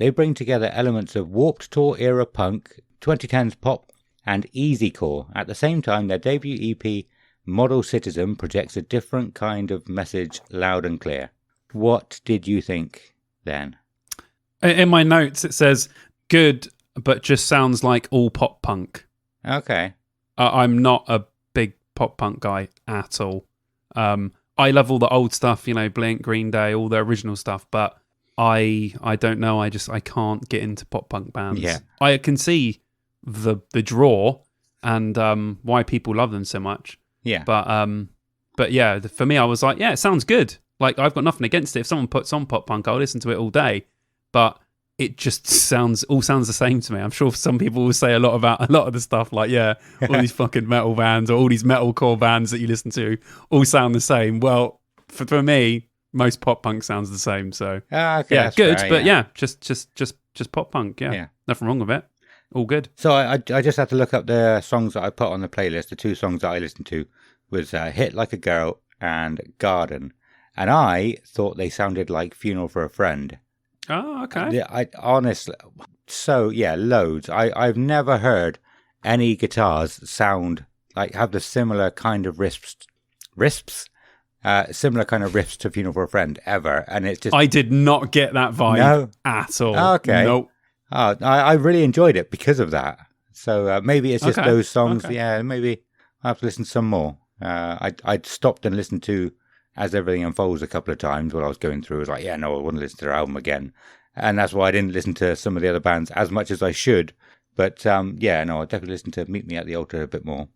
They bring together elements of Warped Tour era punk, 2010s pop, and easycore. At the same time, their debut EP, Model Citizen, projects a different kind of message loud and clear. What did you think then? In my notes, it says, good, but just sounds like all pop punk. Okay. I'm not a big pop punk guy at all. I love all the old stuff, Blink, Green Day, all the original stuff, but I don't know. I can't get into pop punk bands. Yeah. I can see the draw and why people love them so much. Yeah. But yeah, for me, I was like, yeah, it sounds good. Like, I've got nothing against it. If someone puts on pop punk, I'll listen to it all day. But it just sounds the same to me. I'm sure some people will say a lot about a lot of the stuff, like, yeah, all these fucking metal bands or all these metalcore bands that you listen to all sound the same. Well, for me, most pop punk sounds the same. So okay, yeah, good, fair, but yeah, just pop punk. Yeah, nothing wrong with it. All good. So I just had to look up the songs that I put on the playlist. The two songs that I listened to was "Hit Like a Girl" and "Garden," and I thought they sounded like "Funeral for a Friend." Oh, okay. I honestly, so yeah, loads. I've never heard any guitars sound like have the similar kind of similar kind of riffs to "Funeral for a Friend" ever, and it's just I did not get that vibe at all. Okay, nope. I really enjoyed it because of that. So maybe it's just those songs. Okay. Yeah, maybe I have to listen to some more. I'd stopped and listened to As Everything Unfolds a couple of times while I was going through. I was like, yeah, no, I want to listen to their album again. And that's why I didn't listen to some of the other bands as much as I should. But yeah, no, I'll definitely listen to Meet Me at the Altar a bit more.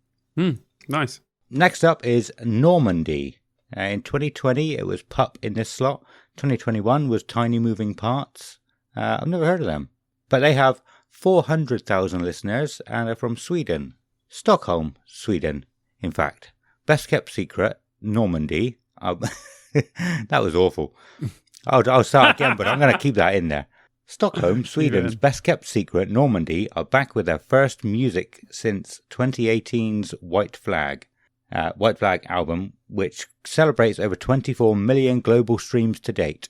Nice. Next up is Normandy. In 2020, it was Pup in this slot. 2021 was Tiny Moving Parts. I've never heard of them. But they have 400,000 listeners and are from Sweden. Stockholm, Sweden, in fact. Best kept secret, Normandy. That was awful. I'll start again, but I'm going to keep that in there. Stockholm, Sweden's best kept secret, Normandy, are back with their first music since 2018's White Flag album, which celebrates over 24 million global streams to date.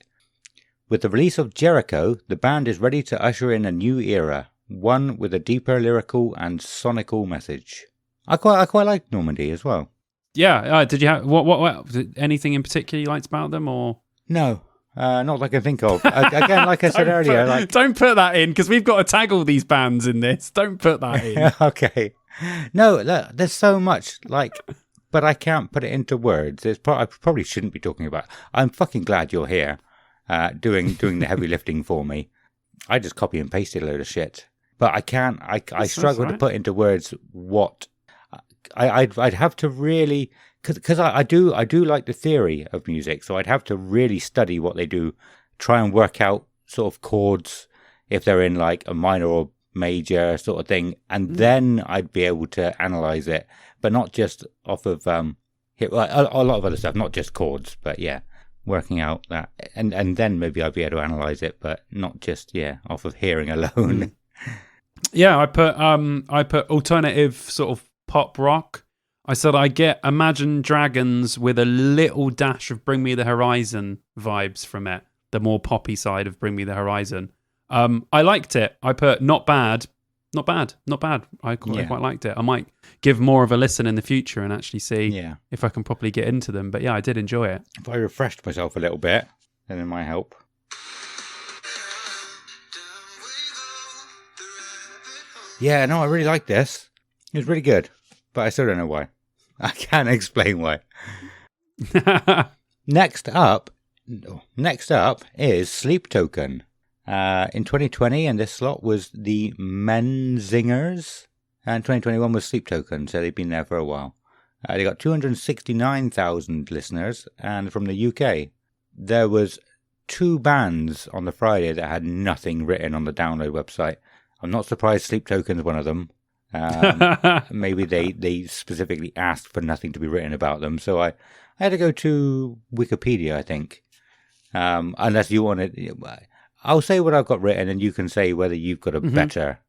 With the release of Jericho, the band is ready to usher in a new era, one with a deeper lyrical and sonical message. I quite like Normandy as well. Yeah, did you have what anything in particular you liked about them, or no? Not that I can think of. Again, like I said earlier, don't put that in because we've got to tag all these bands in this. Don't put that in. Okay. No, look, there's so much but I can't put it into words. I probably shouldn't be talking about. I'm fucking glad you're here, doing the heavy lifting for me. I just copy and pasted a load of shit, but I can't. I struggle to put into words what. I'd have to really, because I do like the theory of music, so I'd have to really study what they do, try and work out sort of chords if they're in like a minor or major sort of thing, and then I'd be able to analyze it, but not just off of a lot of other stuff, not just chords, but yeah, working out that, and then maybe I'd be able to analyze it, but not just off of hearing alone. Yeah, I put alternative sort of pop rock. I said I get Imagine Dragons with a little dash of Bring Me the Horizon vibes from it, the more poppy side of Bring Me the Horizon. I liked it. I put not bad. I quite liked it. I might give more of a listen in the future and actually see if I can properly get into them. But yeah, I did enjoy it. If I refreshed myself a little bit, then it might help. Yeah, no, I really like this. It was really good, but I still don't know why. I can't explain why. Next up is Sleep Token. In 2020, and this slot was the Menzingers, and 2021 was Sleep Token, so they've been there for a while. They got 269,000 listeners, and from the UK, there was 2 bands on the Friday that had nothing written on the download website. I'm not surprised Sleep Token is one of them. Maybe they specifically asked for nothing to be written about them, so I had to go to Wikipedia, I think. Unless you want to, I'll say what I've got written, and you can say whether you've got a better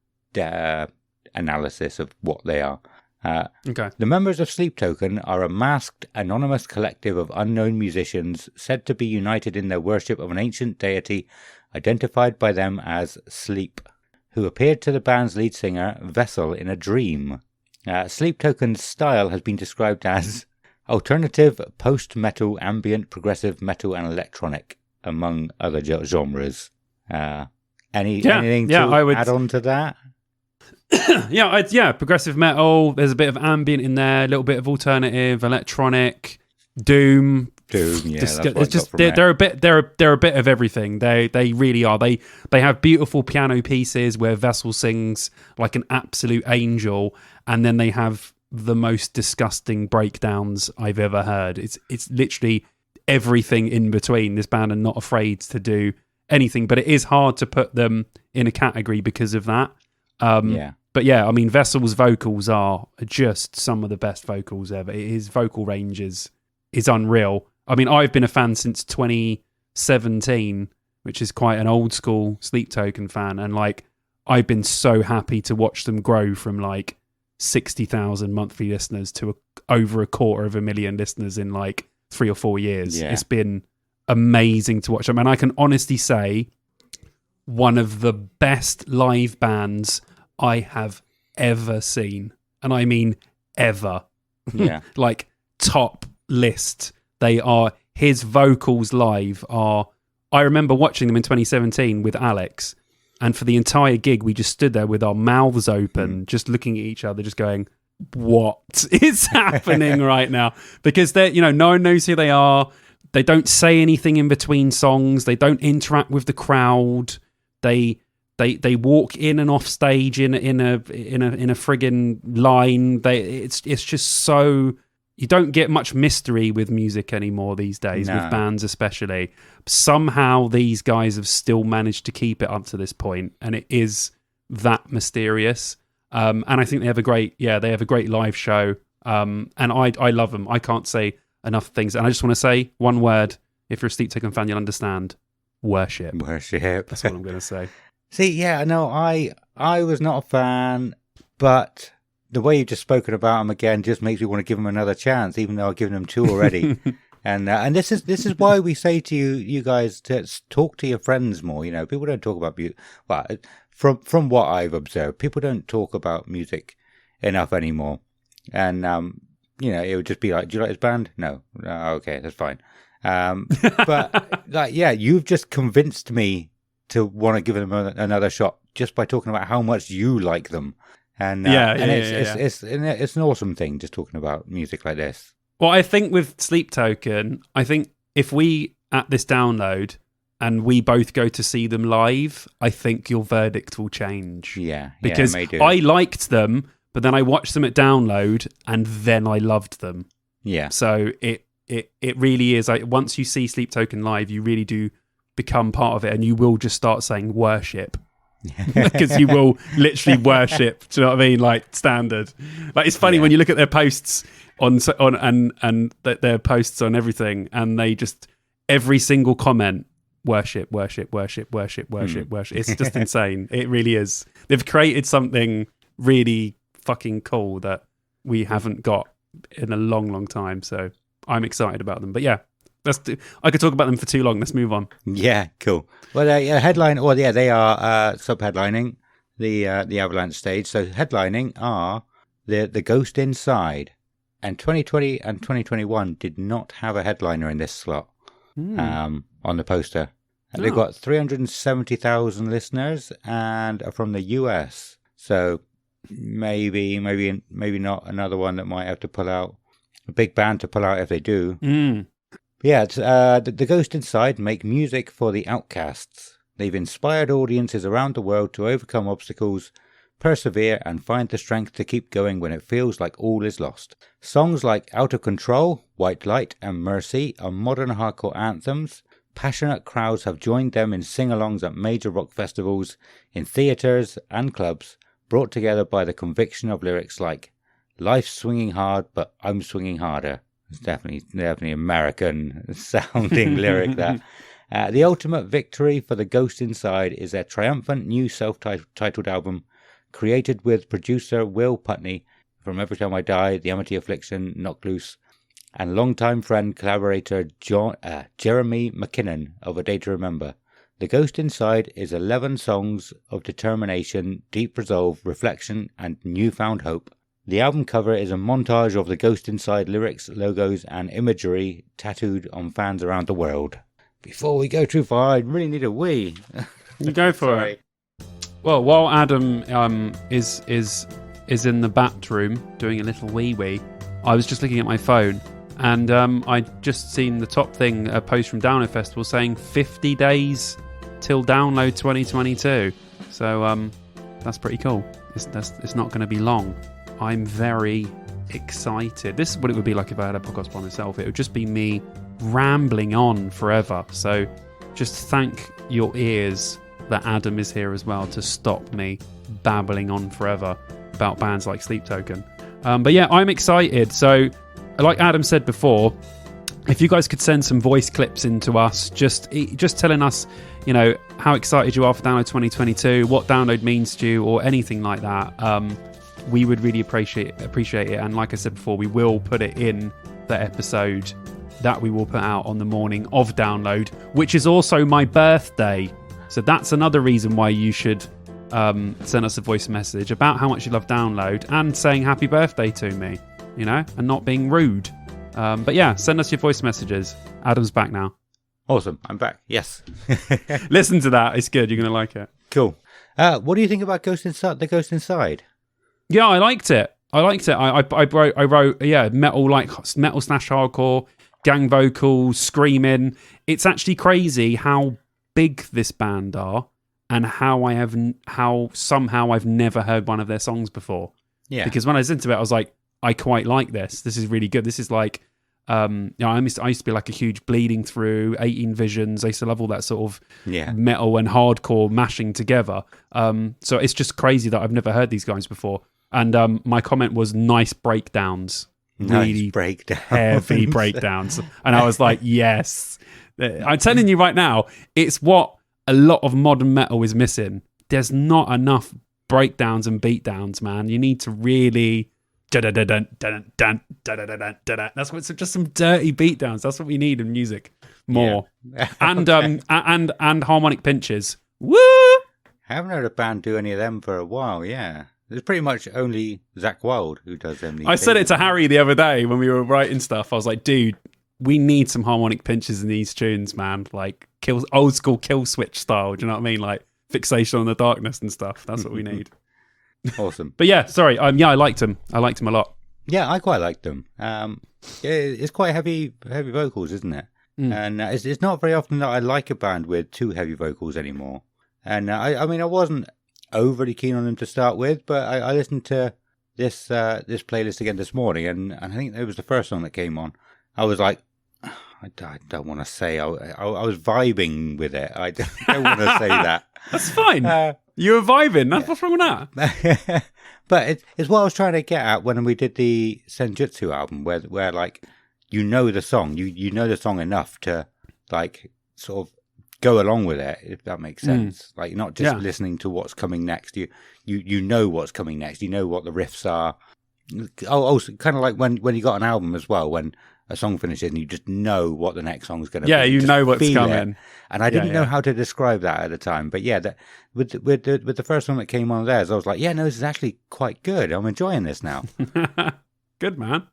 analysis of what they are. Okay. The members of Sleep Token are a masked, anonymous collective of unknown musicians said to be united in their worship of an ancient deity identified by them as Sleep, who appeared to the band's lead singer, Vessel, in a dream. Sleep Token's style has been described as alternative, post-metal, ambient, progressive metal, and electronic, among other genres. Anything to add on to that? Progressive metal. There's a bit of ambient in there, a little bit of alternative, electronic, doom. They're a bit of everything. They really are. They have beautiful piano pieces where Vessel sings like an absolute angel, and then they have the most disgusting breakdowns I've ever heard. It's literally everything in between. This band are not afraid to do anything, but it is hard to put them in a category because of that. But yeah, I mean, Vessel's vocals are just some of the best vocals ever. His vocal range is unreal. I mean, I've been a fan since 2017, which is quite an old school Sleep Token fan, and like I've been so happy to watch them grow from like 60,000 monthly listeners to over 250,000 listeners in like 3 or 4 years. It's been amazing to watch them, and I can honestly say one of the best live bands I have ever seen, and I mean ever. Like top list. They are, his vocals live are, I remember watching them in 2017 with Alex, and for the entire gig we just stood there with our mouths open, just looking at each other, just going, what is happening right now? Because they're, no one knows who they are. They don't say anything in between songs. They don't interact with the crowd. They walk in and off stage in a friggin' line. It's just so, you don't get much mystery with music anymore these days, with bands especially. Somehow these guys have still managed to keep it up to this point, and it is that mysterious. And I think they have a great live show. And I love them. I can't say enough things. And I just want to say one word. If you're a Sleep Token fan, you'll understand. Worship. That's what I'm going to say. See, yeah, no, I was not a fan, but the way you've just spoken about them again just makes me want to give them another chance, even though I've given them 2 already. and this is why we say to you guys to talk to your friends more. People don't talk about music. Well, from what I've observed, people don't talk about music enough anymore. And it would just be like, do you like this band? No. Okay, that's fine. But like, yeah, you've just convinced me to want to give them another shot just by talking about how much you like them. And it's an awesome thing just talking about music like this. Well, I think with Sleep Token, if we at this download and we both go to see them live, I think your verdict will change. Yeah, because I liked them, but then I watched them at download and then I loved them. Yeah. So it really is. Once you see Sleep Token live, you really do become part of it, and you will just start saying worship. Because you will literally worship. Do you know what I mean? Like standard. Like it's funny when you look at their posts on their posts on everything, and they just every single comment worship. It's just insane. It really is. They've created something really fucking cool that we haven't got in a long time. So I'm excited about them. But yeah. I could talk about them for too long. Let's move on. Yeah, cool. Well, they are sub-headlining the Avalanche stage. So headlining are the Ghost Inside, and 2020 and 2021 did not have a headliner in this slot on the poster. And they've got 370,000 listeners and are from the US. So maybe not another one that might have to pull out, a big band to pull out if they do. Yeah, the Ghost Inside make music for the outcasts. They've inspired audiences around the world to overcome obstacles, persevere, and find the strength to keep going when it feels like all is lost. Songs like Out of Control, White Light, and Mercy are modern hardcore anthems. Passionate crowds have joined them in sing-alongs at major rock festivals, in theatres and clubs, brought together by the conviction of lyrics like, "Life's swinging hard, but I'm swinging harder." It's definitely American sounding lyric that. The ultimate victory for the Ghost Inside is their triumphant new self-titled album, created with producer Will Putney From Every Time I Die, The Amity Affliction, Knocked Loose, and longtime friend, collaborator Jeremy McKinnon of A Day to Remember. The Ghost Inside is 11 songs of determination, deep resolve, reflection, and newfound hope. The album cover is a montage of the Ghost Inside lyrics, logos, and imagery tattooed on fans around the world. Before we go too far, I really need a wee. You go for it. Well, while Adam is in the bathroom doing a little wee, I was just looking at my phone, and I'd just seen the top thing, a post from Download Festival saying 50 days till Download 2022. So that's pretty cool. It's not going to be long. I'm very excited. This is what it would be like if I had a podcast by myself. It would just be me rambling on forever. So just thank your ears that Adam is here as well to stop me babbling on forever about bands like Sleep Token. But yeah, I'm excited. So like Adam said before, if you guys could send some voice clips into us, just telling us, you know, how excited you are for Download 2022, what Download means to you, or anything like that, we would really appreciate it. And like I said before, we will put it in the episode that we will put out on the morning of Download, which is also my birthday. So that's another reason why you should send us a voice message about how much you love Download and saying happy birthday to me, you know, and not being rude. But yeah, send us your voice messages. Adam's back now. Awesome. I'm back. Yes. Listen to that. It's good. You're going to like it. Cool. What do you think about The Ghost Inside? Yeah, I liked it. I wrote metal slash hardcore, gang vocals, screaming. It's actually crazy how big this band are and how somehow I've never heard one of their songs before. Yeah. Because when I was into it, I was like, I quite like this. This is really good. This is like, I used to be like a huge Bleeding Through, 18 Visions. I used to love all that sort of metal and hardcore mashing together. So it's just crazy that I've never heard these guys before. And my comment was nice breakdowns. Really heavy breakdowns. And I was like, yes. I'm telling you right now, it's what a lot of modern metal is missing. There's not enough breakdowns and beatdowns, man. You need to really... That's what. So just some dirty beatdowns. That's what we need in music more. Yeah. and harmonic pinches. Woo! I haven't heard a band do any of them for a while. Yeah, there's pretty much only Zakk Wylde who does them. I said it to Harry the other day when we were writing stuff. I was like, dude, we need some harmonic pinches in these tunes, man. Like old school Kill Switch style. Do you know what I mean? Like Fixation on the Darkness and stuff. That's what we need. Awesome. But yeah, sorry. I liked him. I liked him a lot. Yeah, I quite liked them. It's quite heavy vocals, isn't it? And it's not very often that I like a band with two heavy vocals anymore. And I mean, I wasn't overly keen on them to start with, but I listened to this playlist again this morning, and I think it was the first song that came on. I was like, I don't want to say I was vibing with it. I don't want to say that. That's fine. You were vibing. What's wrong with that? But it's what I was trying to get at when we did the Senjutsu album, where like you know the song, you know the song enough to like sort of go along with it, if that makes sense. Like not just listening to what's coming next. You know what's coming next. You know what the riffs are. Also, kind of like when you got an album as well, when a song finishes and you just know what the next song's going to be. Yeah, you know what's coming. And I didn't know how to describe that at the time. But yeah, with the first song that came on theirs, I was like, yeah, no, this is actually quite good. I'm enjoying this now. Good, man.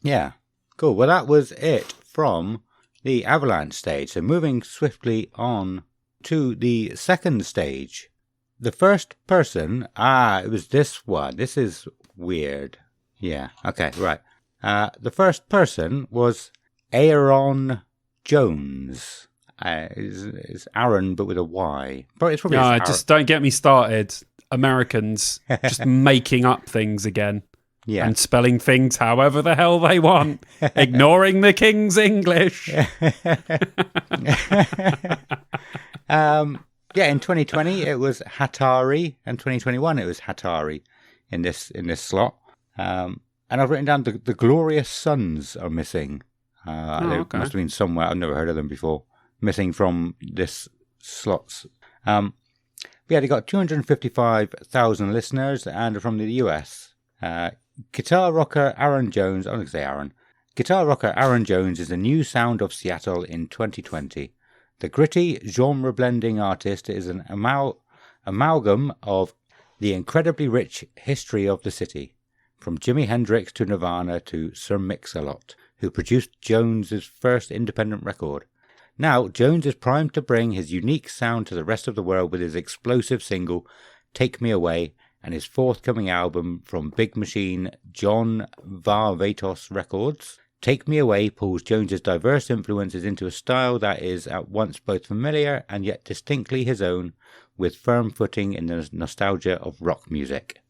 Yeah, cool. Well, that was it from the Avalanche stage. So moving swiftly on to the second stage. The first person, it was this one. This is weird. Yeah, okay, right. The first person was Aaron Jones. It's Aaron, but with a Y. But it's probably just don't get me started. Americans just making up things again. Yeah. And spelling things however the hell they want. Ignoring the King's English. In 2020 it was Hatari, and 2021 it was Hatari in this slot. And I've written down the Glorious Sons are missing. They must have been somewhere. I've never heard of them before. Missing from this slots. They got 255,000 listeners, and are from the US. Guitar rocker Aaron Jones, I'm going to say Aaron. Guitar rocker Aaron Jones is the new sound of Seattle in 2020. The gritty, genre-blending artist is an amalgam of the incredibly rich history of the city, from Jimi Hendrix to Nirvana to Sir Mix-a-Lot, who produced Jones's first independent record. Now, Jones is primed to bring his unique sound to the rest of the world with his explosive single, Take Me Away, and his forthcoming album from Big Machine John Varvatos Records. Take Me Away pulls Jones's diverse influences into a style that is at once both familiar and yet distinctly his own, with firm footing in the nostalgia of rock music.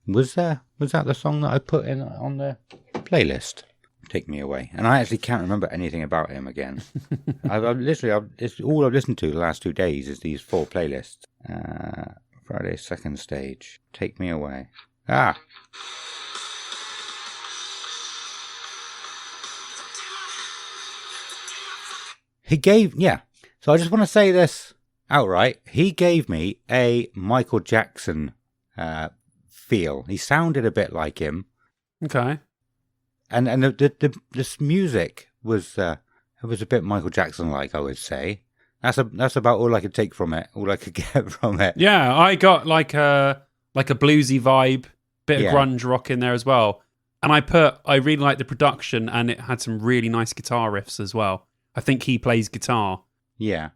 Was that the song that I put in on the playlist? Take Me Away. And I actually can't remember anything about him again. It's all I've listened to the last 2 days is these 4 playlists. Friday, second stage. Take Me Away. Ah! So I just want to say this outright. He gave me a Michael Jackson feel. He sounded a bit like him. Okay. And this music was it was a bit Michael Jackson like, I would say. That's about all I could take from it. All I could get from it. Yeah, I got like a bluesy vibe, bit of grunge rock in there as well. And I really liked the production, and it had some really nice guitar riffs as well. I think he plays guitar. Yeah.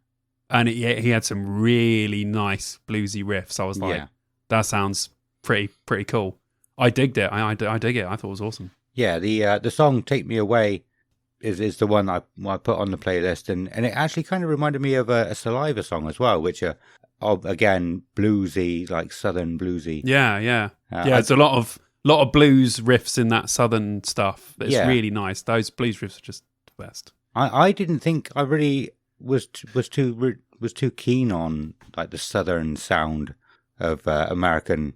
And he had some really nice bluesy riffs. I was like, that sounds pretty cool. I digged it. I dig it. I thought it was awesome. Yeah, the song Take Me Away is the one I put on the playlist, and it actually kind of reminded me of a Saliva song as well, which are again bluesy, like southern bluesy. Yeah. There's a lot of blues riffs in that southern stuff. It's really nice. Those blues riffs are just the best. I didn't think I really was too keen on like the southern sound of American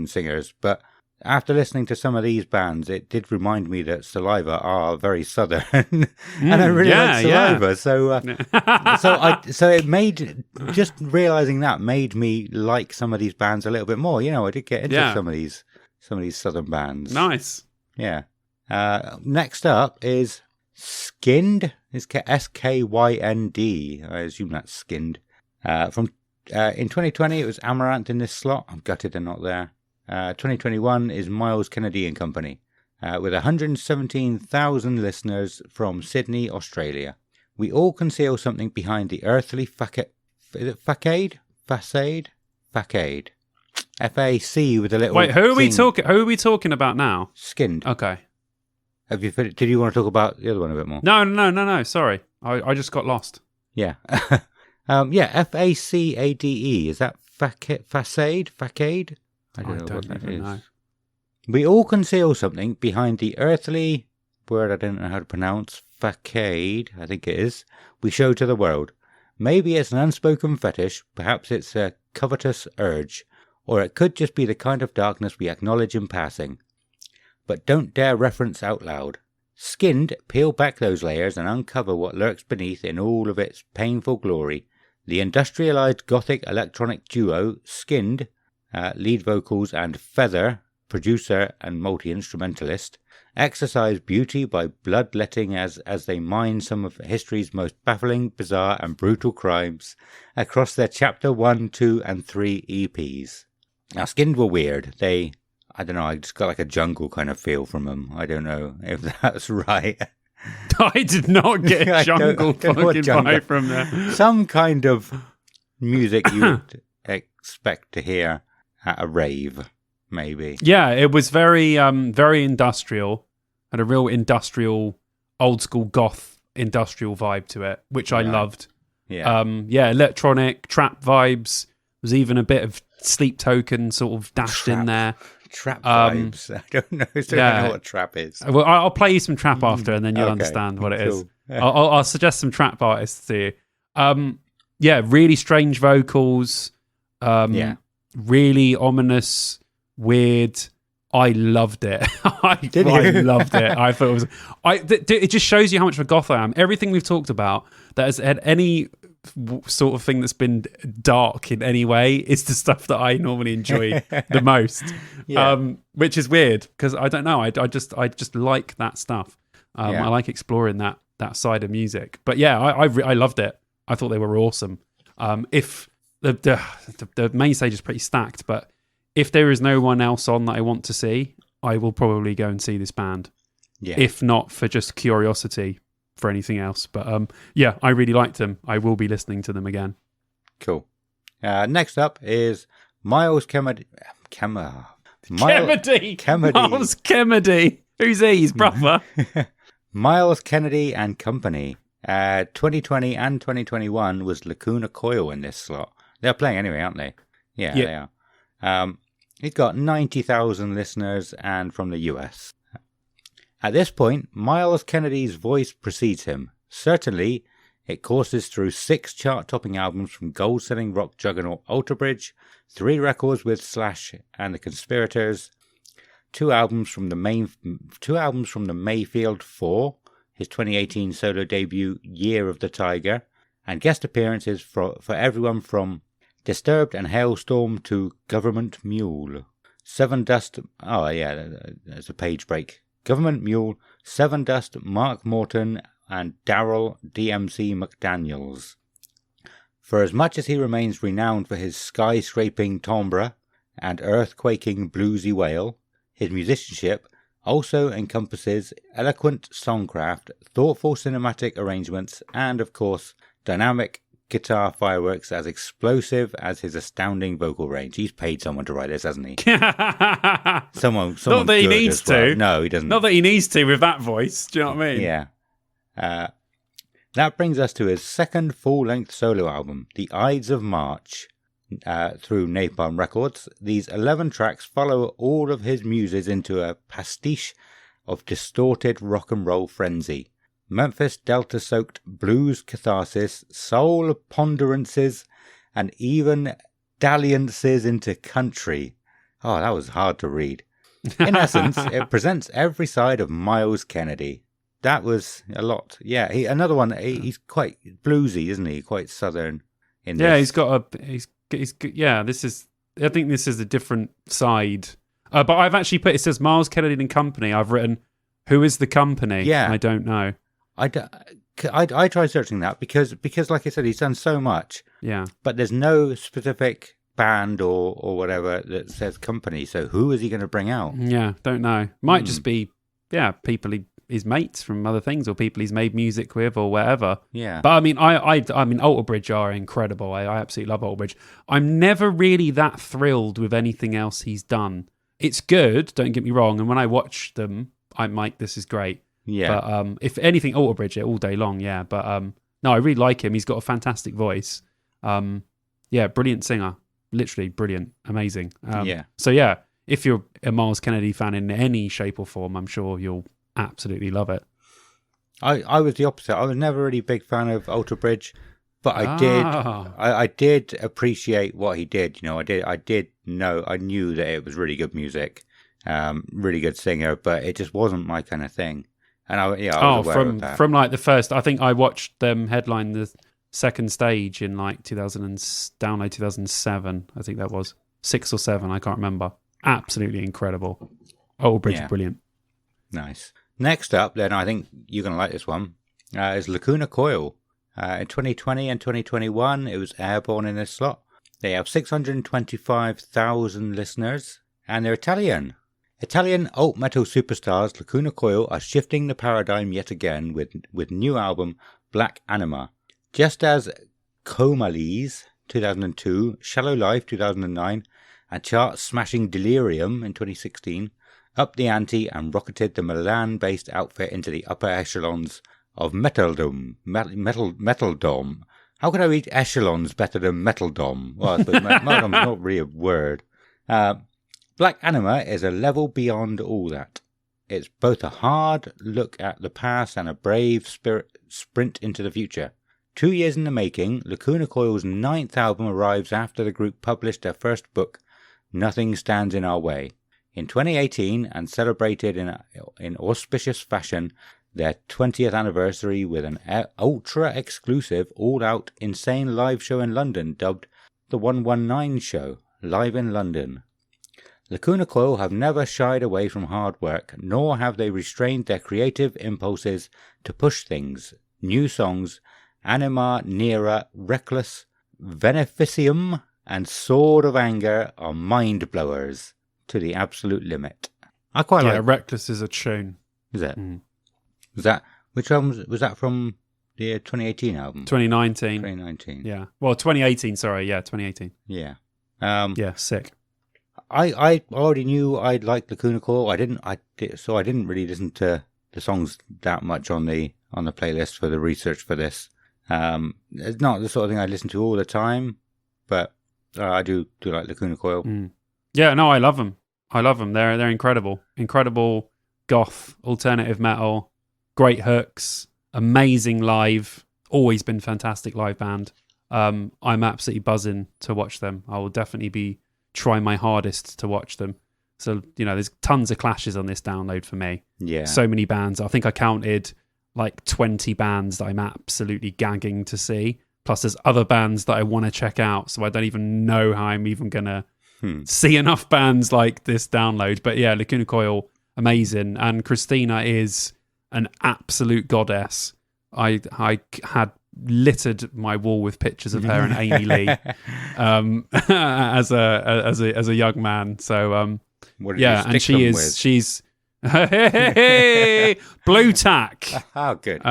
singers, but after listening to some of these bands, it did remind me that Saliva are very southern, and I really like Saliva. Yeah. So it made, just realizing that made me like some of these bands a little bit more. You know, I did get into some of these southern bands. Nice. Yeah. Next up is Skinned. It's S-K-Y-N-D. I assume that's Skinned. In 2020, it was Amaranth in this slot. I'm gutted they're not there. 2021 is Miles Kennedy and Company, with 117,000 listeners from Sydney, Australia. We all conceal something behind the earthly facade? Facade? F-A-C with a little... Wait, who are we talking about now? Skinned. Okay. Did you want to talk about the other one a bit more? No. Sorry. I just got lost. Yeah. F-A-C-A-D-E. Is that facade? Facade? I don't know what that is. Know. We all conceal something behind the earthly word I don't know how to pronounce. Facade, I think it is. We show to the world. Maybe it's an unspoken fetish. Perhaps it's a covetous urge. Or it could just be the kind of darkness we acknowledge in passing. But don't dare reference out loud. Skinned, peel back those layers and uncover what lurks beneath in all of its painful glory. The industrialized gothic electronic duo, Skinned, lead vocals, and Feather, producer and multi-instrumentalist, exercise beauty by bloodletting as they mine some of history's most baffling, bizarre, and brutal crimes across their Chapter 1, 2, and 3 EPs. Now, Skinned were weird. I don't know, I just got like a jungle kind of feel from them. I don't know if that's right. I did not get a jungle fucking vibe from there. Some kind of music you would expect to hear at a rave, maybe. Yeah, it was very industrial. Had a real industrial, old school goth industrial vibe to it, which I loved. Yeah. Electronic, trap vibes. There's even a bit of Sleep Token sort of dashed in there. Trap vibes. I don't know. I don't know what trap is. Well, I'll play you some trap after, and then you'll understand what it is. I'll suggest some trap artists to you. Really strange vocals. Really ominous, weird. I loved it. I loved it. I thought it was. It just shows you how much of a goth I am. Everything we've talked about that has had any sort of thing that's been dark in any way is the stuff that I normally enjoy the most. Which is weird because I don't know. I just like that stuff. I like exploring that side of music. But yeah, I loved it. I thought they were awesome. If the main stage is pretty stacked, but if there is no one else on that I want to see, I will probably go and see this band. Yeah. If not for just curiosity for anything else. But I really liked them. I will be listening to them again. Cool. Next up is Miles Kennedy. Miles Kennedy. Who's he? His brother. Miles Kennedy and Company. 2020 and 2021 was Lacuna Coil in this slot. They're playing anyway, aren't they? Yeah, they are. He's got 90,000 listeners and from the US. At this point, Miles Kennedy's voice precedes him. Certainly, it courses through 6 chart-topping albums from gold-selling rock juggernaut Alter Bridge, 3 records with Slash and the Conspirators, 2 albums from the Mayfield 4, his 2018 solo debut Year of the Tiger, and guest appearances for everyone from Disturbed and Hailstorm to Government Mule. Sevendust... Oh, yeah, there's a page break. Government Mule, Sevendust, Mark Morton, and Daryl DMC McDaniels. For as much as he remains renowned for his sky-scraping timbre and earth-quaking bluesy wail, his musicianship also encompasses eloquent songcraft, thoughtful cinematic arrangements, and, of course, dynamic guitar fireworks as explosive as his astounding vocal range. He's paid someone to write this, hasn't he? someone Not that he needs to. No, he doesn't. Not that he needs to with that voice. Do you know what I mean? Yeah. That brings us to his second full-length solo album, The Ides of March, through Napalm Records. These 11 tracks follow all of his muses into a pastiche of distorted rock and roll frenzy. Memphis Delta-soaked blues catharsis, soul ponderances, and even dalliances into country. Oh, that was hard to read. In essence, it presents every side of Miles Kennedy. That was a lot. Yeah, another one. He's quite bluesy, isn't he? Quite southern. In this. He's got a. He's yeah. This is. I think this is a different side. But I've actually put. It says Miles Kennedy and Company. I've written, who is the company? Yeah, I don't know. I tried searching that because like I said, he's done so much. Yeah. But there's no specific band or whatever that says company. So who is he going to bring out? Yeah, don't know. Might just be people his mates from other things or people he's made music with or whatever. Yeah. But I mean, I mean, Alter Bridge are incredible. I absolutely love Alter Bridge. I'm never really that thrilled with anything else he's done. It's good, don't get me wrong. And when I watch them, I'm like, this is great. Yeah. But if anything, Alter Bridge all day long. Yeah. But no, I really like him. He's got a fantastic voice. Brilliant singer. Literally brilliant, amazing. So yeah, if you're a Miles Kennedy fan in any shape or form, I'm sure you'll absolutely love it. I was the opposite. I was never really a big fan of Alter Bridge, but I did appreciate what he did. You know, I knew that it was really good music, really good singer, but it just wasn't my kind of thing. And I was aware of that. From like the first, I think I watched them headline the second stage in like 2007. I think that was 6 or 7. I can't remember. Absolutely incredible. Alter Bridge, brilliant. Nice. Next up, then, I think you're going to like this one, is Lacuna Coil. In 2020 and 2021, it was airborne in this slot. They have 625,000 listeners, and they're Italian. Italian alt metal superstars Lacuna Coil are shifting the paradigm yet again with new album Black Anima. Just as Comalies 2002, Shallow Life 2009, and chart-smashing Delirium in 2016 upped the ante and rocketed the Milan-based outfit into the upper echelons of Metalldom. Metalldom. How can I read echelons better than Metalldom? Well, I suppose Metalldom is not really a word. Black Anima is a level beyond all that. It's both a hard look at the past and a brave sprint into the future. 2 years in the making, Lacuna Coil's 9th album arrives after the group published their first book, Nothing Stands in Our Way. In 2018, and celebrated in auspicious fashion, their 20th anniversary with an ultra-exclusive, all-out, insane live show in London dubbed The 119 Show, live in London. Lacuna Coil have never shied away from hard work, nor have they restrained their creative impulses to push things. New songs, Anima Nera, Reckless, Beneficium, and Sword of Anger are mind-blowers to the absolute limit. I quite like... Yeah, Reckless is a tune. Is it? Was that... Which album was that from? The 2018 album? 2019. 2019. Yeah. Well, 2018, sorry. Yeah, 2018. Yeah. Yeah, sick. I already knew I'd like Lacuna Coil. I didn't really listen to the songs that much on the playlist for the research for this. It's not the sort of thing I listen to all the time, but I do like Lacuna Coil. Yeah, no, I love them. They're incredible. Incredible goth, alternative metal, great hooks, amazing live. Always been fantastic live band. I'm absolutely buzzing to watch them. I will definitely be trying my hardest to watch them. So, there's tons of clashes on this download for me. Yeah. So many bands. I think I counted like 20 bands that I'm absolutely gagging to see. Plus there's other bands that I want to check out. So I don't even know how I'm even going to see enough bands like this download. But yeah, Lacuna Coil, amazing. And Christina is an absolute goddess. I had littered my wall with pictures of her and Amy Lee as a young man. So yeah, and she's Blue Tack. Oh, good.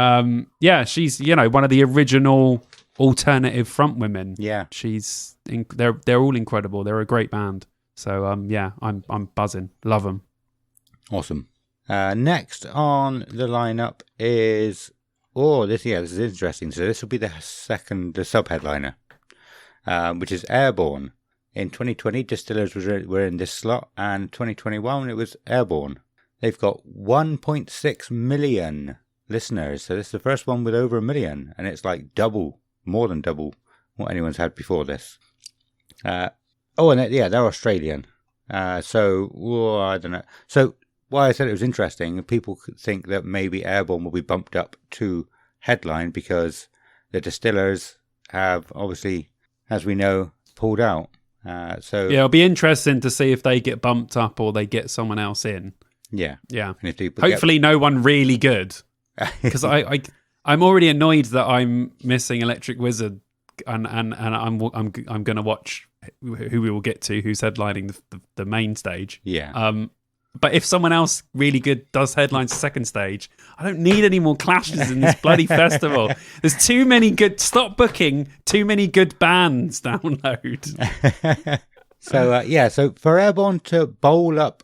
Yeah, she's one of the original alternative front women. Yeah, they're all incredible. They're a great band. So yeah, I'm buzzing. Love them. Awesome. Next on the lineup is this is interesting. So this will be the sub-headliner, which is Airborne. In 2020, Distillers were in this slot, and 2021 it was Airborne. They've got 1.6 million listeners, so this is the first one with over 1 million, and it's like more than double what anyone's had before this. They're Australian. I don't know. So why I said it was interesting, people could think that maybe Airborne will be bumped up to headline because the Distillers have obviously, as we know, pulled out. Yeah, it'll be interesting to see if they get bumped up or they get someone else in. Yeah. And if hopefully no one really good, because I'm already annoyed that I'm missing Electric Wizard, and I'm going to watch who we will get to, who's headlining the main stage. Yeah. But if someone else really good does headlines the second stage, I don't need any more clashes in this bloody festival. There's too many good... Stop booking too many good bands, download. So for Airborne to bowl up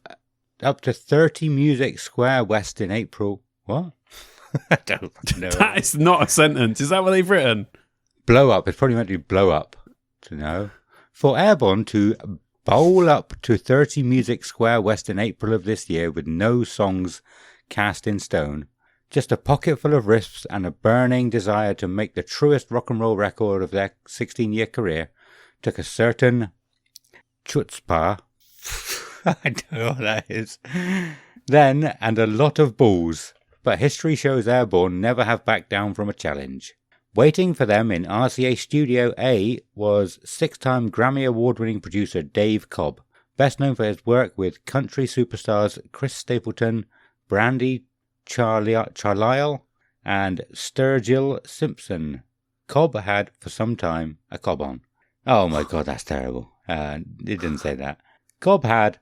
to 30 Music Square West in April... What? I don't know. That is not a sentence. Is that what they've written? Blow up. It's probably meant to be blow up. To know. For Airborne to... bowl up to 30 Music Square West in April of this year with no songs cast in stone. Just a pocket full of riffs and a burning desire to make the truest rock and roll record of their 16-year career took a certain chutzpah. I don't know what that is. Then, and a lot of balls. But history shows Airborne never have backed down from a challenge. Waiting for them in RCA Studio A was 6-time Grammy Award-winning producer Dave Cobb, best known for his work with country superstars Chris Stapleton, Brandy Carlisle, and Sturgill Simpson. Cobb had, for some time, a cob on. Oh my God, that's terrible. It didn't say that. Cobb had,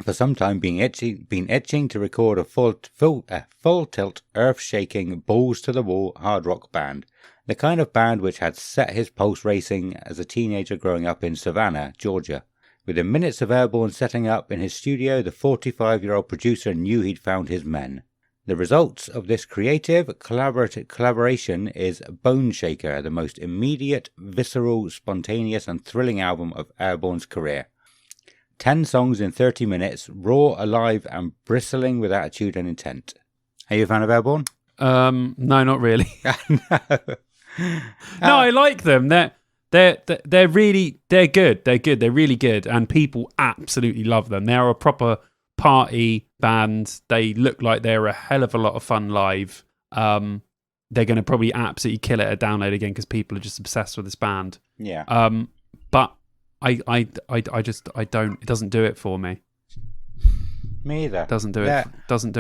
for some time, been itching to record a full tilt, earth-shaking, balls-to-the-wall hard rock band. The kind of band which had set his pulse racing as a teenager growing up in Savannah, Georgia. Within minutes of Airborne setting up in his studio, the 45-year-old producer knew he'd found his men. The results of this creative collaboration is Bone Shaker, the most immediate, visceral, spontaneous and thrilling album of Airborne's career. 10 songs in 30 minutes, raw, alive and bristling with attitude and intent. Are you a fan of Airborne? No, not really. No, I like them. They're good. They're good. They're really good, and people absolutely love them. They are a proper party band. They look like they're a hell of a lot of fun live. They're going to probably absolutely kill it at Download again because people are just obsessed with this band. Yeah. But I don't. It doesn't do it for me. Me either. Doesn't do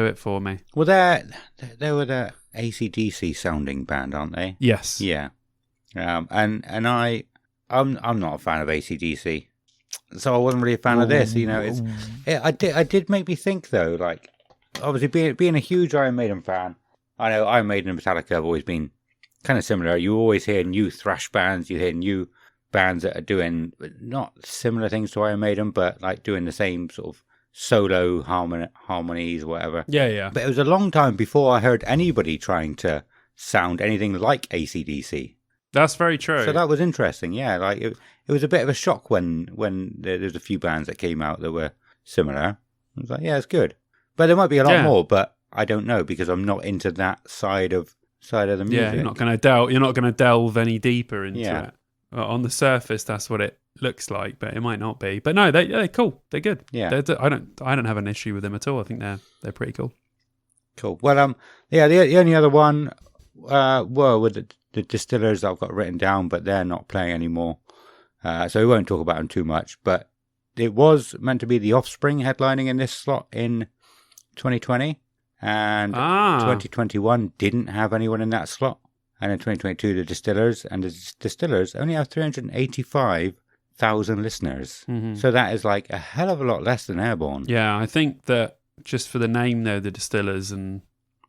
it for me. Well, they were the AC/DC sounding band, aren't they? Yes. Yeah. And I'm not a fan of AC/DC, so I wasn't really a fan of this. You know, I did make me think though. Like, obviously being a huge Iron Maiden fan, I know Iron Maiden and Metallica have always been kind of similar. You always hear new thrash bands. You hear new bands that are doing not similar things to Iron Maiden, but like doing the same sort of solo harmonies, whatever. Yeah. But it was a long time before I heard anybody trying to sound anything like AC/DC. That's very true. So that was interesting. Yeah, like it was a bit of a shock when there was a few bands that came out that were similar. I was like, yeah, it's good. But there might be a lot more, but I don't know because I'm not into that side of the music. Yeah, you're not going to delve any deeper into it. On the surface, that's what it looks like, but it might not be. But no, they're cool. They're good. Yeah, I don't have an issue with them at all. I think they're pretty cool. Cool. Well, the only other one were with the Distillers that I've got written down, but they're not playing anymore, so we won't talk about them too much. But it was meant to be the Offspring headlining in this slot in 2020, and 2021 didn't have anyone in that slot. And in 2022, the Distillers only have 385,000 listeners. Mm-hmm. So that is like a hell of a lot less than Airborne. Yeah, I think that just for the name, though, the Distillers, and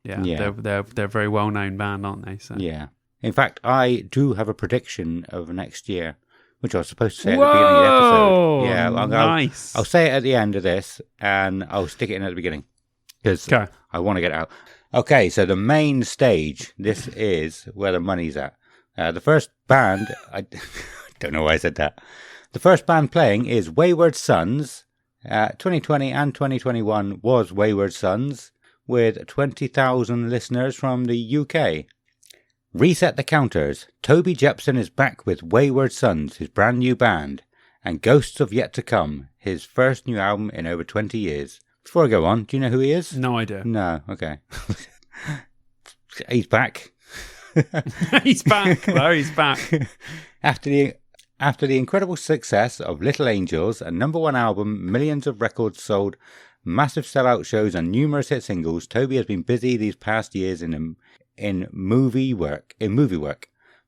they're a very well-known band, aren't they? So. Yeah. In fact, I do have a prediction of next year, which I was supposed to say at the beginning of the episode. Yeah, nice. I'll say it at the end of this, and I'll stick it in at the beginning because I want to get it out. Okay, so the main stage, this is where the money's at. The first band, I don't know why I said that. The first band playing is Wayward Sons. 2020 and 2021 was Wayward Sons with 20,000 listeners from the UK. Reset the counters. Toby Jepson is back with Wayward Sons, his brand new band, and Ghosts of Yet to Come, his first new album in over 20 years. Before I go on, do you know who he is? No idea. No, okay. He's back. He's back. No, he's back. After the incredible success of Little Angels, a number-one album, millions of records sold, massive sellout shows, and numerous hit singles, Toby has been busy these past years in movie work,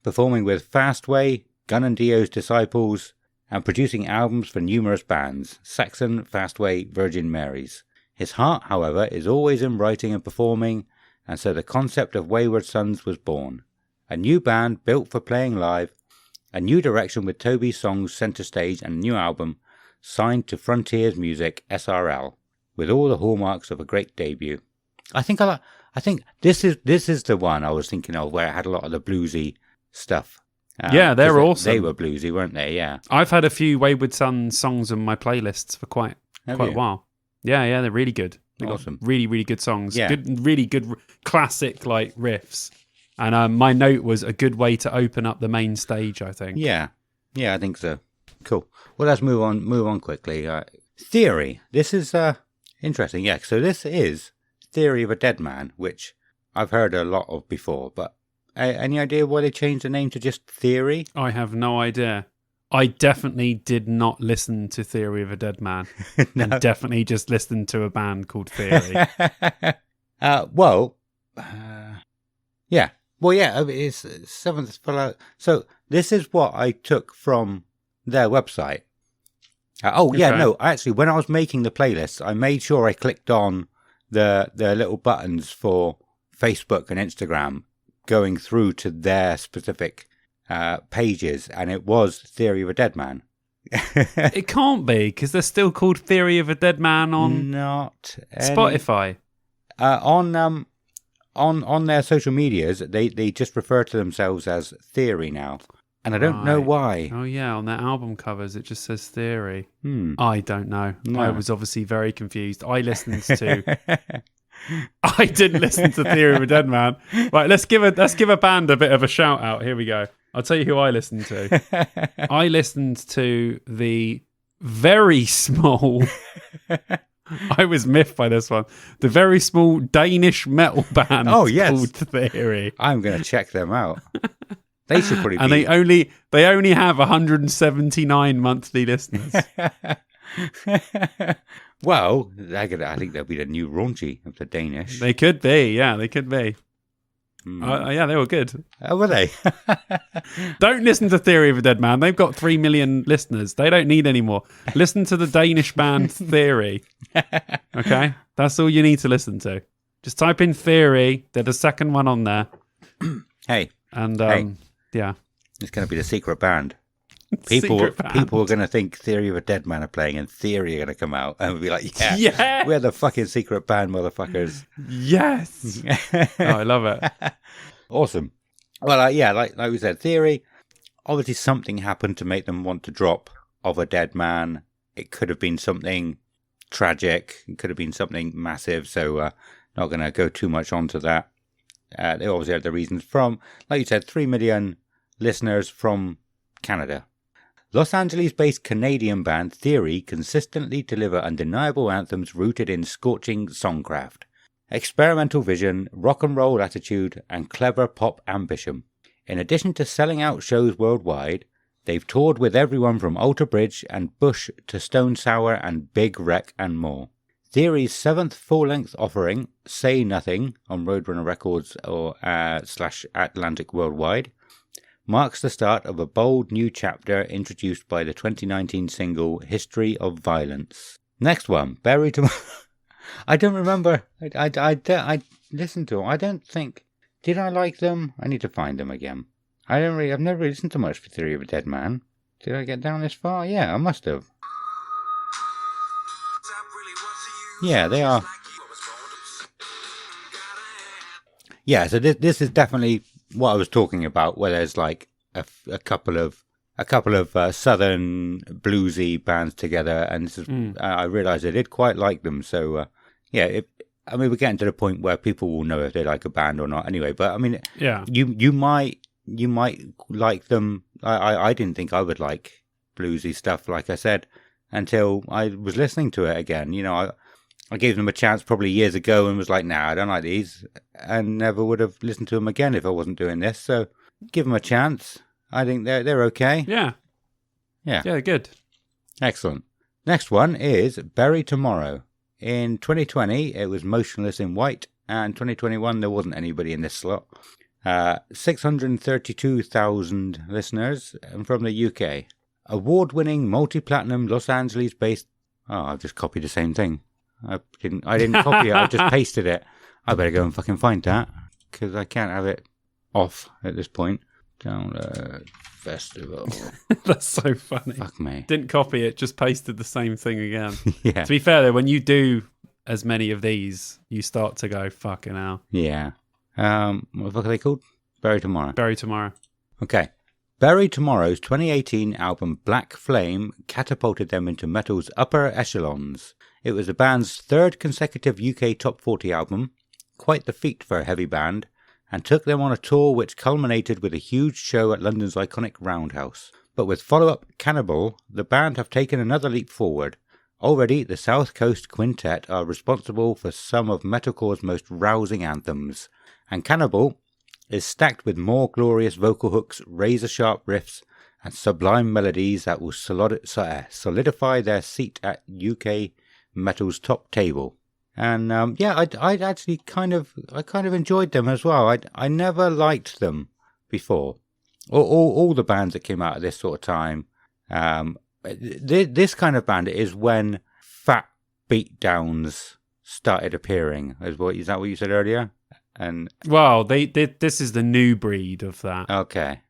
performing with Fastway, Gun and Dio's Disciples, and producing albums for numerous bands, Saxon, Fastway, Virgin Marys. His heart, however, is always in writing and performing, and so the concept of Wayward Sons was born. A new band built for playing live, a new direction with Toby's songs centre stage, and a new album signed to Frontiers Music SRL, with all the hallmarks of a great debut. I think this is the one I was thinking of where it had a lot of the bluesy stuff. Yeah, they're awesome. They were bluesy, weren't they? Yeah. I've had a few Wayward Sons songs on my playlists for quite a while. Yeah, they're really good. They're awesome. Really, really good songs. Yeah. Really good classic like riffs. And my note was a good way to open up the main stage, I think. Yeah, I think so. Cool. Well, let's move on quickly. Theory. This is interesting. Yeah, so this is Theory of a Dead Man, which I've heard a lot of before, but any idea why they changed the name to just Theory? I have no idea. I definitely did not listen to Theory of a Dead Man. No. And definitely just listened to a band called Theory. Yeah. Well, yeah, it's 7th fellow. So this is what I took from their website. Actually, when I was making the playlist, I made sure I clicked on the little buttons for Facebook and Instagram going through to their specific pages, and it was Theory of a Dead Man. It can't be, because they're still called Theory of a Dead Man on Spotify. On their social medias, they just refer to themselves as Theory now, and I don't know why. Oh yeah, on their album covers it just says Theory. I don't know. No. I was obviously very confused. I didn't listen to Theory of a Dead Man. Right, let's give a band a bit of a shout out. Here we go. I'll tell you who I listened to. I listened to the very small I was miffed by this one. The very small Danish metal band called Theory. I'm going to check them out. They should probably and be... they only have 179 monthly listeners. Well, I think they'll be the new raunchy of the Danish. They could be, yeah, they could be. Yeah, they were good. Oh, were they? Don't listen to Theory of a Dead Man. They've got 3 million listeners. They don't need any more. Listen to the Danish band Theory. Okay? That's all you need to listen to. Just type in Theory. They're the second one on there. Hey. And, yeah. It's going to be the secret band. People are going to think Theory of a Dead Man are playing and Theory are going to come out and we'll be like, yeah, we're the fucking secret band, motherfuckers. Yes. I love it. Awesome. Well, yeah, like we said, Theory, obviously something happened to make them want to drop Of a Dead Man. It could have been something tragic. It could have been something massive. So not going to go too much onto that. They obviously have the reasons from, like you said, 3 million listeners from Canada. Los Angeles-based Canadian band Theory consistently deliver undeniable anthems rooted in scorching songcraft, experimental vision, rock and roll attitude, and clever pop ambition. In addition to selling out shows worldwide, they've toured with everyone from Alter Bridge and Bush to Stone Sour and Big Wreck and more. Theory's 7th full-length offering, Say Nothing, on Roadrunner Records or /Atlantic Worldwide, marks the start of a bold new chapter introduced by the 2019 single History of Violence. Next one, Buried Tomorrow. I don't remember. I listened to them. I don't think... Did I like them? I need to find them again. I've never really listened to much for Theory of a Dead Man. Did I get down this far? Yeah, I must have. Yeah, they are. Yeah, so this is definitely what I was talking about, where there's like a couple of southern bluesy bands together, and this is, I realised I did quite like them. So yeah, we're getting to the point where people will know if they like a band or not. Anyway, but I mean, yeah, you might like them. I didn't think I would like bluesy stuff, like I said, until I was listening to it again. You know, I gave them a chance probably years ago and was like, nah, I don't like these, and never would have listened to them again if I wasn't doing this. So give them a chance. I think they're okay. Yeah. Yeah, good. Excellent. Next one is Bury Tomorrow. In 2020, it was Motionless in White, and 2021, there wasn't anybody in this slot. 632,000 listeners from the UK. Award-winning multi-platinum Los Angeles-based... Oh, I've just copied the same thing. I didn't copy it, I just pasted it. I better go and fucking find that, because I can't have it off at this point. Download Festival. That's so funny. Fuck me. Didn't copy it, just pasted the same thing again. Yeah. To be fair though, when you do as many of these, you start to go, fucking hell. Yeah. What the fuck are they called? Bury Tomorrow. Bury Tomorrow. Okay. Bury Tomorrow's 2018 album Black Flame catapulted them into metal's upper echelons. It was the band's 3rd consecutive UK Top 40 album, quite the feat for a heavy band, and took them on a tour which culminated with a huge show at London's iconic Roundhouse. But with follow-up Cannibal, the band have taken another leap forward. Already, the South Coast Quintet are responsible for some of metalcore's most rousing anthems, and Cannibal is stacked with more glorious vocal hooks, razor-sharp riffs, and sublime melodies that will solidify their seat at UK metal's top table. And yeah, I actually kind of enjoyed them as well. I never liked them before. All the bands that came out at this sort of time. This kind of band is when fat beatdowns started appearing. Is that what you said earlier? And well, this is the new breed of that. Okay,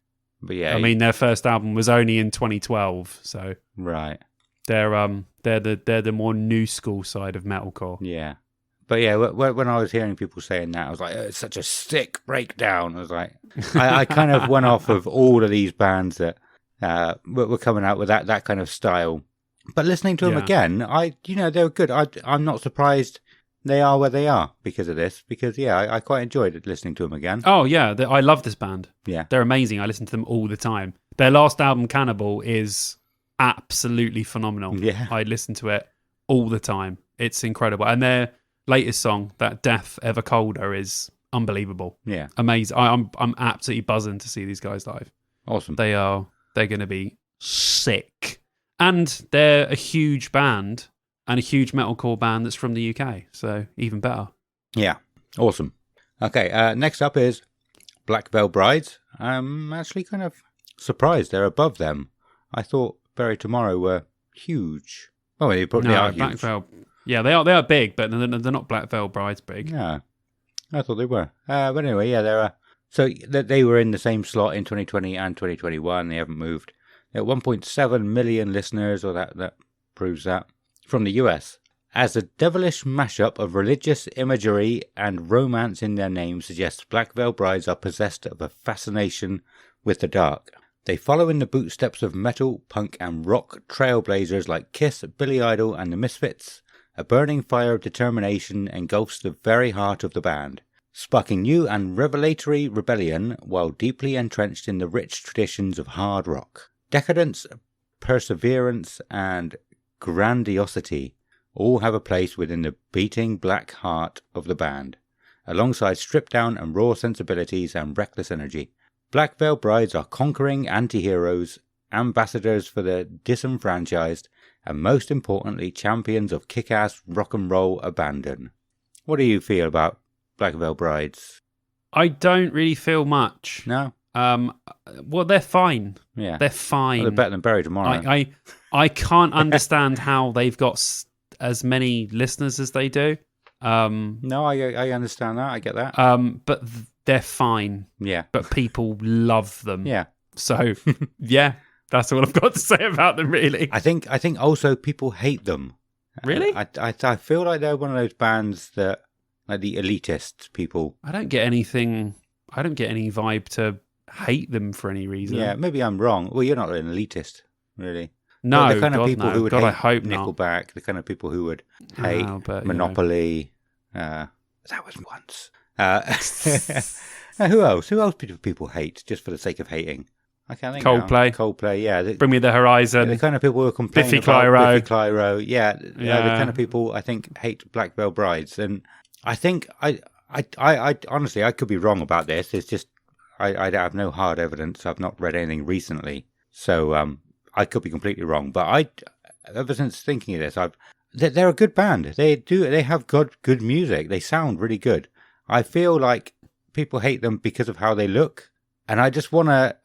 but yeah, I mean their first album was only in 2012, so right. They're the more new school side of metalcore. Yeah, but yeah, when I was hearing people saying that, I was like, oh, it's such a sick breakdown. I was like, I kind of went off of all of these bands that were coming out with that kind of style. But listening to them again, they're good. I'm not surprised they are where they are because of this. Because yeah, I quite enjoyed listening to them again. Oh yeah, I love this band. Yeah, they're amazing. I listen to them all the time. Their last album, Cannibal, is absolutely phenomenal. Yeah, I listen to it all the time. It's incredible. And their latest song, that Death Ever Colder, is unbelievable. Yeah. Amazing. I'm absolutely buzzing to see these guys live. Awesome. They're going to be sick. And they're a huge band and a huge metalcore band that's from the UK. So even better. Yeah. Awesome. Okay. Next up is Black Veil Brides. I'm actually kind of surprised they're above them. I thought Bury Tomorrow were huge. Oh, they probably are Black huge. Veil. Yeah, they are big, but they're not Black Veil Brides big. Yeah, I thought they were. But anyway, yeah, they're. So they were in the same slot in 2020 and 2021. They haven't moved. They're 1.7 million listeners, or that proves that, from the US. As a devilish mashup of religious imagery and romance in their name suggests, Black Veil Brides are possessed of a fascination with the dark. They follow in the bootsteps of metal, punk and rock trailblazers like Kiss, Billy Idol and the Misfits. A burning fire of determination engulfs the very heart of the band, sparking new and revelatory rebellion while deeply entrenched in the rich traditions of hard rock. Decadence, perseverance and grandiosity all have a place within the beating black heart of the band, alongside stripped down and raw sensibilities and reckless energy. Black Veil Brides are conquering anti-heroes, ambassadors for the disenfranchised, and most importantly, champions of kick-ass rock and roll abandon. What do you feel about Black Veil Brides? I don't really feel much. No? Well, they're fine. Yeah. They're fine. Well, they're better than Bury Tomorrow. I can't understand how they've got as many listeners as they do. No, I understand that. I get that. But they're fine. Yeah. But people love them. Yeah. So, yeah, that's all I've got to say about them, really. I think also people hate them. Really? I feel like they're one of those bands that, like the elitist people. I don't get any vibe to hate them for any reason. Yeah, maybe I'm wrong. Well, you're not an elitist, really. No, the kind of people who would hate I hope Nickelback, not. the kind of people who would hate but, Monopoly. That was once. Who else? Who else do people hate just for the sake of hating? I can't think. Coldplay. Coldplay, yeah. Bring Me the Horizon. The kind of people who are complaining Biffy about Clyro. Biffy Clyro. Yeah, the kind of people I think hate Black Veil Brides, and I think I honestly I could be wrong about this. It's just I have no hard evidence. I've not read anything recently, so I could be completely wrong. But ever since thinking of this, they're a good band. They have good music. They sound really good. I feel like people hate them because of how they look, and I just want to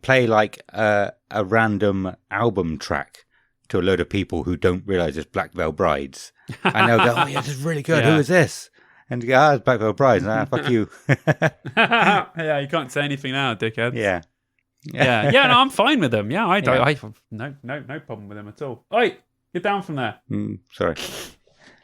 play like a random album track to a load of people who don't realize it's Black Veil Brides, and they'll go, "Oh yeah, this is really good. Yeah. Who is this?" And you go, it's Black Veil Brides. Fuck you. Yeah, you can't say anything now, dickhead. Yeah. Yeah. No, I'm fine with them. Yeah, I don't. I have no problem with them at all. Oi, get down from there. Sorry.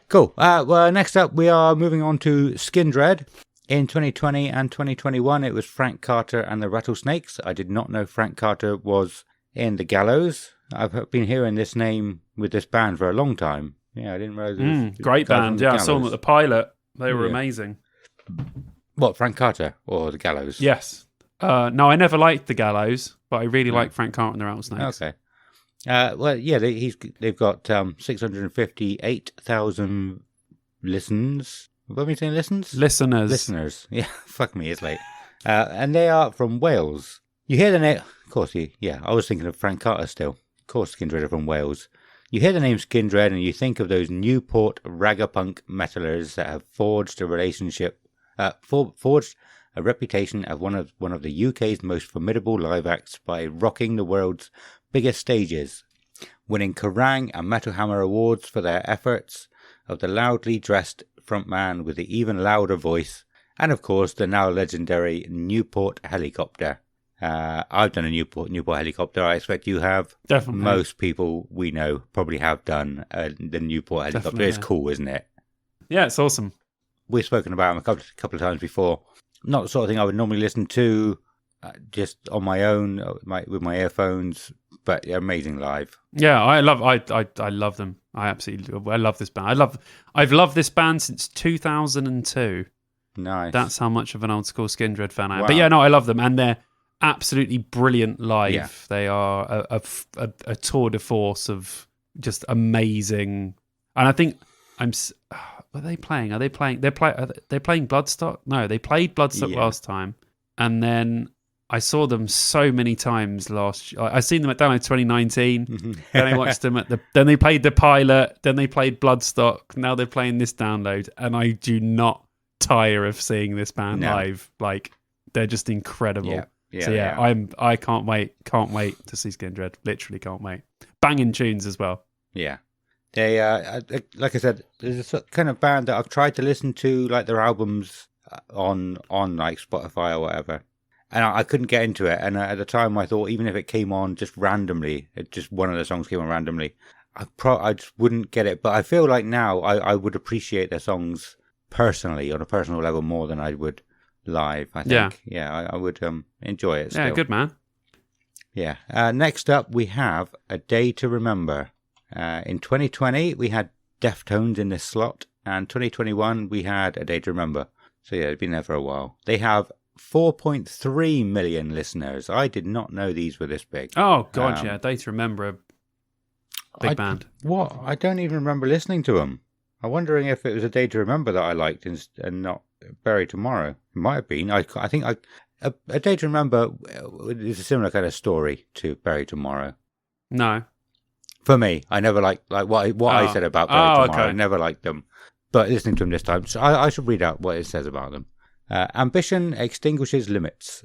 Cool. Well, next up, we are moving on to Skindred. In 2020 and 2021, it was Frank Carter and the Rattlesnakes. I did not know Frank Carter was in the Gallows. I've been hearing this name with this band for a long time. Yeah, I didn't realize it was great band. Yeah, I saw them at the Pilot. They were amazing. What, Frank Carter or the Gallows? Yes. No, I never liked the Gallows, but I really like Frank Carter and the Rattlesnakes. Okay. Well, yeah, they've got 658,000 listens. What am I saying? Listeners. Yeah, fuck me, it's late. And they are from Wales. You hear the name, of course. I was thinking of Frank Carter still. Of course, Skindred are from Wales. You hear the name Skindred and you think of those Newport ragapunk metalers that have forged a reputation as one of the UK's most formidable live acts by rocking the world's biggest stages, winning Kerrang and Metal Hammer awards for their efforts, of the loudly dressed frontman with the even louder voice, and of course the now legendary Newport helicopter. I've done a Newport helicopter. I expect you have. Definitely. Most people we know probably have done the Newport helicopter. Definitely. It's cool, isn't it? Yeah, it's awesome. We've spoken about them a couple of times before. Not the sort of thing I would normally listen to just on my own with my earphones, but they're amazing live. Yeah, I love them. I love this band. I've loved this band since 2002. Nice. That's how much of an old school Skindred fan I am. Wow. But yeah, no, I love them, and they're absolutely brilliant live. Yeah. They are a tour de force of just amazing. And I think what are they playing? Are they playing? They're playing Bloodstock. No, they played Bloodstock last time, and then I saw them so many times last year. I seen them at Download 2019. Then I watched them then they played the pilot. Then they played Bloodstock. Now they're playing this Download, and I do not tire of seeing this band live. Like, they're just incredible. I can't wait to see Skindred. Literally can't wait. Banging tunes as well. Yeah. They, like I said, there's a kind of band that I've tried to listen to, like their albums on like Spotify or whatever, and I couldn't get into it. And at the time, I thought even if it came on just randomly, just one of the songs came on randomly, I just wouldn't get it. But I feel like now I would appreciate their songs personally on a personal level more than I would live. I think, I would enjoy it. Still. Yeah, good man. Yeah. Next up, we have A Day to Remember. In 2020, we had Deftones in this slot, and 2021, we had A Day to Remember. So yeah, they've been there for a while. They have 4.3 million listeners. I did not know these were this big. Oh, God, A Day to Remember, big band. What? I don't even remember listening to them. I'm wondering if it was A Day to Remember that I liked and not Bury Tomorrow. It might have been. I think A Day to Remember is a similar kind of story to Bury Tomorrow. No. For me, I never liked what I said about Bury Tomorrow. Okay. I never liked them. But listening to them this time, so I should read out what it says about them. Ambition extinguishes limits.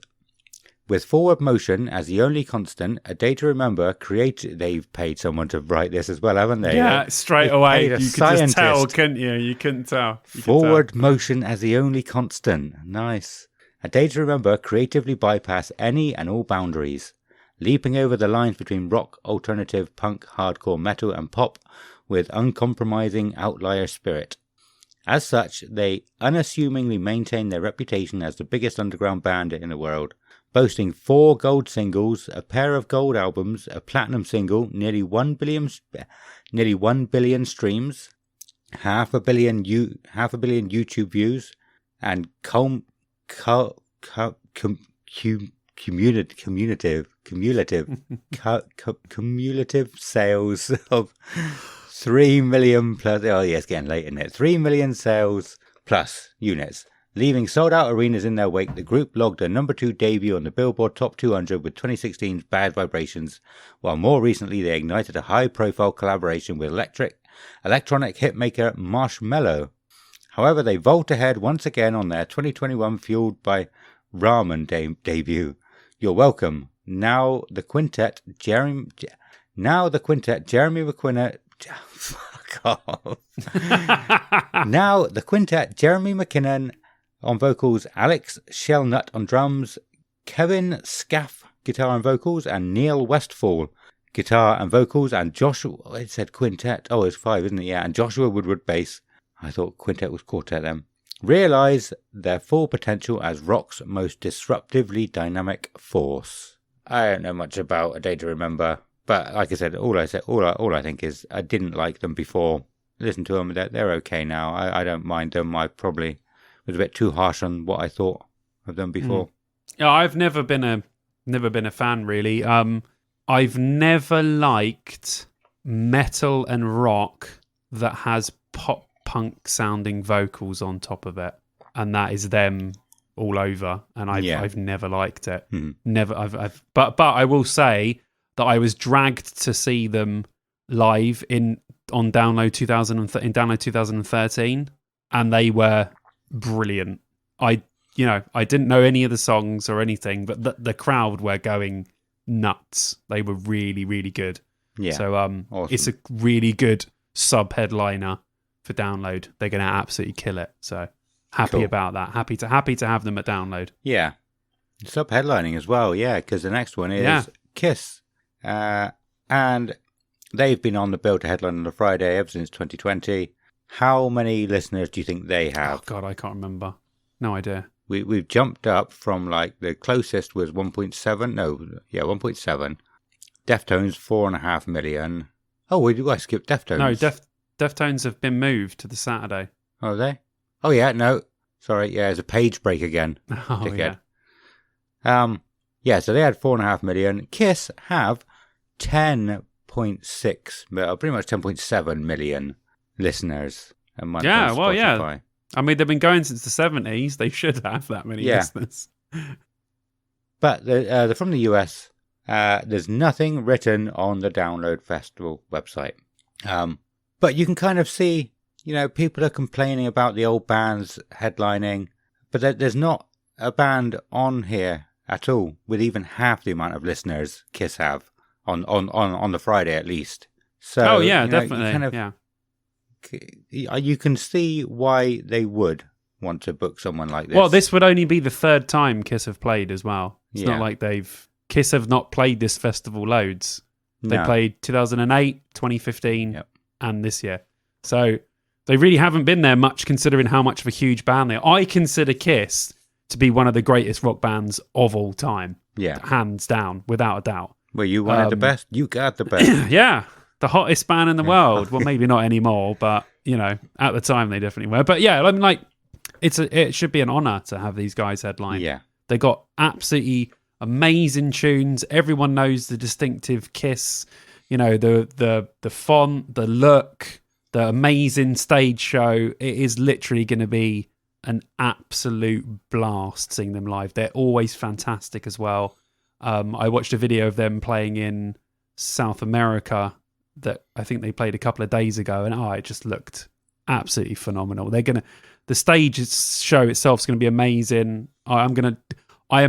With forward motion as the only constant, A Day to Remember they've paid someone to write this as well, haven't they? Yeah, straight away. You could just tell, couldn't you? You couldn't tell. Forward motion as the only constant. Nice. A Day to Remember creatively bypass any and all boundaries, leaping over the lines between rock, alternative, punk, hardcore, metal, and pop with uncompromising outlier spirit. As such, they unassumingly maintain their reputation as the biggest underground band in the world, boasting 4 gold singles, a pair of gold albums, a platinum single, nearly 1 billion streams, half a billion YouTube views, and cumulative sales of 3 million plus. Oh, yeah, it's getting late, isn't it? 3 million sales plus units. Leaving sold-out arenas in their wake, the group logged a number 2 debut on the Billboard Top 200 with 2016's Bad Vibrations, while more recently they ignited a high-profile collaboration with electronic hitmaker Marshmello. However, they vault ahead once again on their 2021 Fueled by Ramen debut. You're welcome. Now the quintet, Jeremy McKinnon. Fuck off. Now the quintet, Jeremy McKinnon on vocals, Alex Shellnut on drums, Kevin Scaff guitar and vocals, and Neil Westfall guitar and vocals, and Joshua. It said quintet. Oh, it's 5, isn't it? Yeah, and Joshua Woodward bass. I thought quintet was quartet then. Realize their full potential as rock's most disruptively dynamic force. I don't know much about A Day to Remember, but like I said, all I think is I didn't like them before. Listen to them; they're okay now. I don't mind them. I probably was a bit too harsh on what I thought of them before. Yeah, I've never been a fan really. I've never liked metal and rock that has pop punk sounding vocals on top of it, and that is them all over, and I've never liked it. Never. But I will say that I was dragged to see them live on Download 2013, and they were brilliant. I didn't know any of the songs or anything, but the crowd were going nuts. They were really, really good. Yeah. So awesome. It's a really good sub headliner for Download. They're going to absolutely kill it. So happy about that. Happy to have them at Download. Yeah. Sub headlining as well. Yeah, because the next one is Kiss, and they've been on the bill to headline on a Friday ever since 2020. How many listeners do you think they have? Oh God, I can't remember. No idea. We've jumped up from like the closest was 1.7. 1.7. Deftones 4.5 million. Oh, I skipped Deftones. No, Deftones have been moved to the Saturday. Oh, are they? Oh yeah, no. Sorry, yeah, it's a page break again. Oh dickhead. Yeah. So they had 4.5 million. Kiss have 10.6, pretty much 10.7 million listeners a month. Yeah, on well, Spotify. yeah. I mean, they've been going since the 70s. They should have that many listeners. But they're from the US. There's nothing written on the Download Festival website. But you can kind of see, people are complaining about the old bands headlining, but there's not a band on here at all with even half the amount of listeners Kiss have on the Friday at least. So, definitely. You can see why they would want to book someone like this. Well, this would only be the third time Kiss have played as well. It's not like Kiss have not played this festival loads. They played 2008, 2015, and this year. So they really haven't been there much, considering how much of a huge band they are. I consider Kiss to be one of the greatest rock bands of all time. Yeah. Hands down, without a doubt. Well, you wanted the best. You got the best. Yeah. The hottest band in the world. Well, maybe not anymore, but, at the time they definitely were. But yeah, I mean, it should be an honor to have these guys headline. Yeah. They got absolutely amazing tunes. Everyone knows the distinctive Kiss, the font, the look, the amazing stage show. It is literally going to be an absolute blast seeing them live. They're always fantastic as well. I watched a video of them playing in South America that I think they played a couple of days ago, and it just looked absolutely phenomenal. The stage show itself is going to be amazing. I am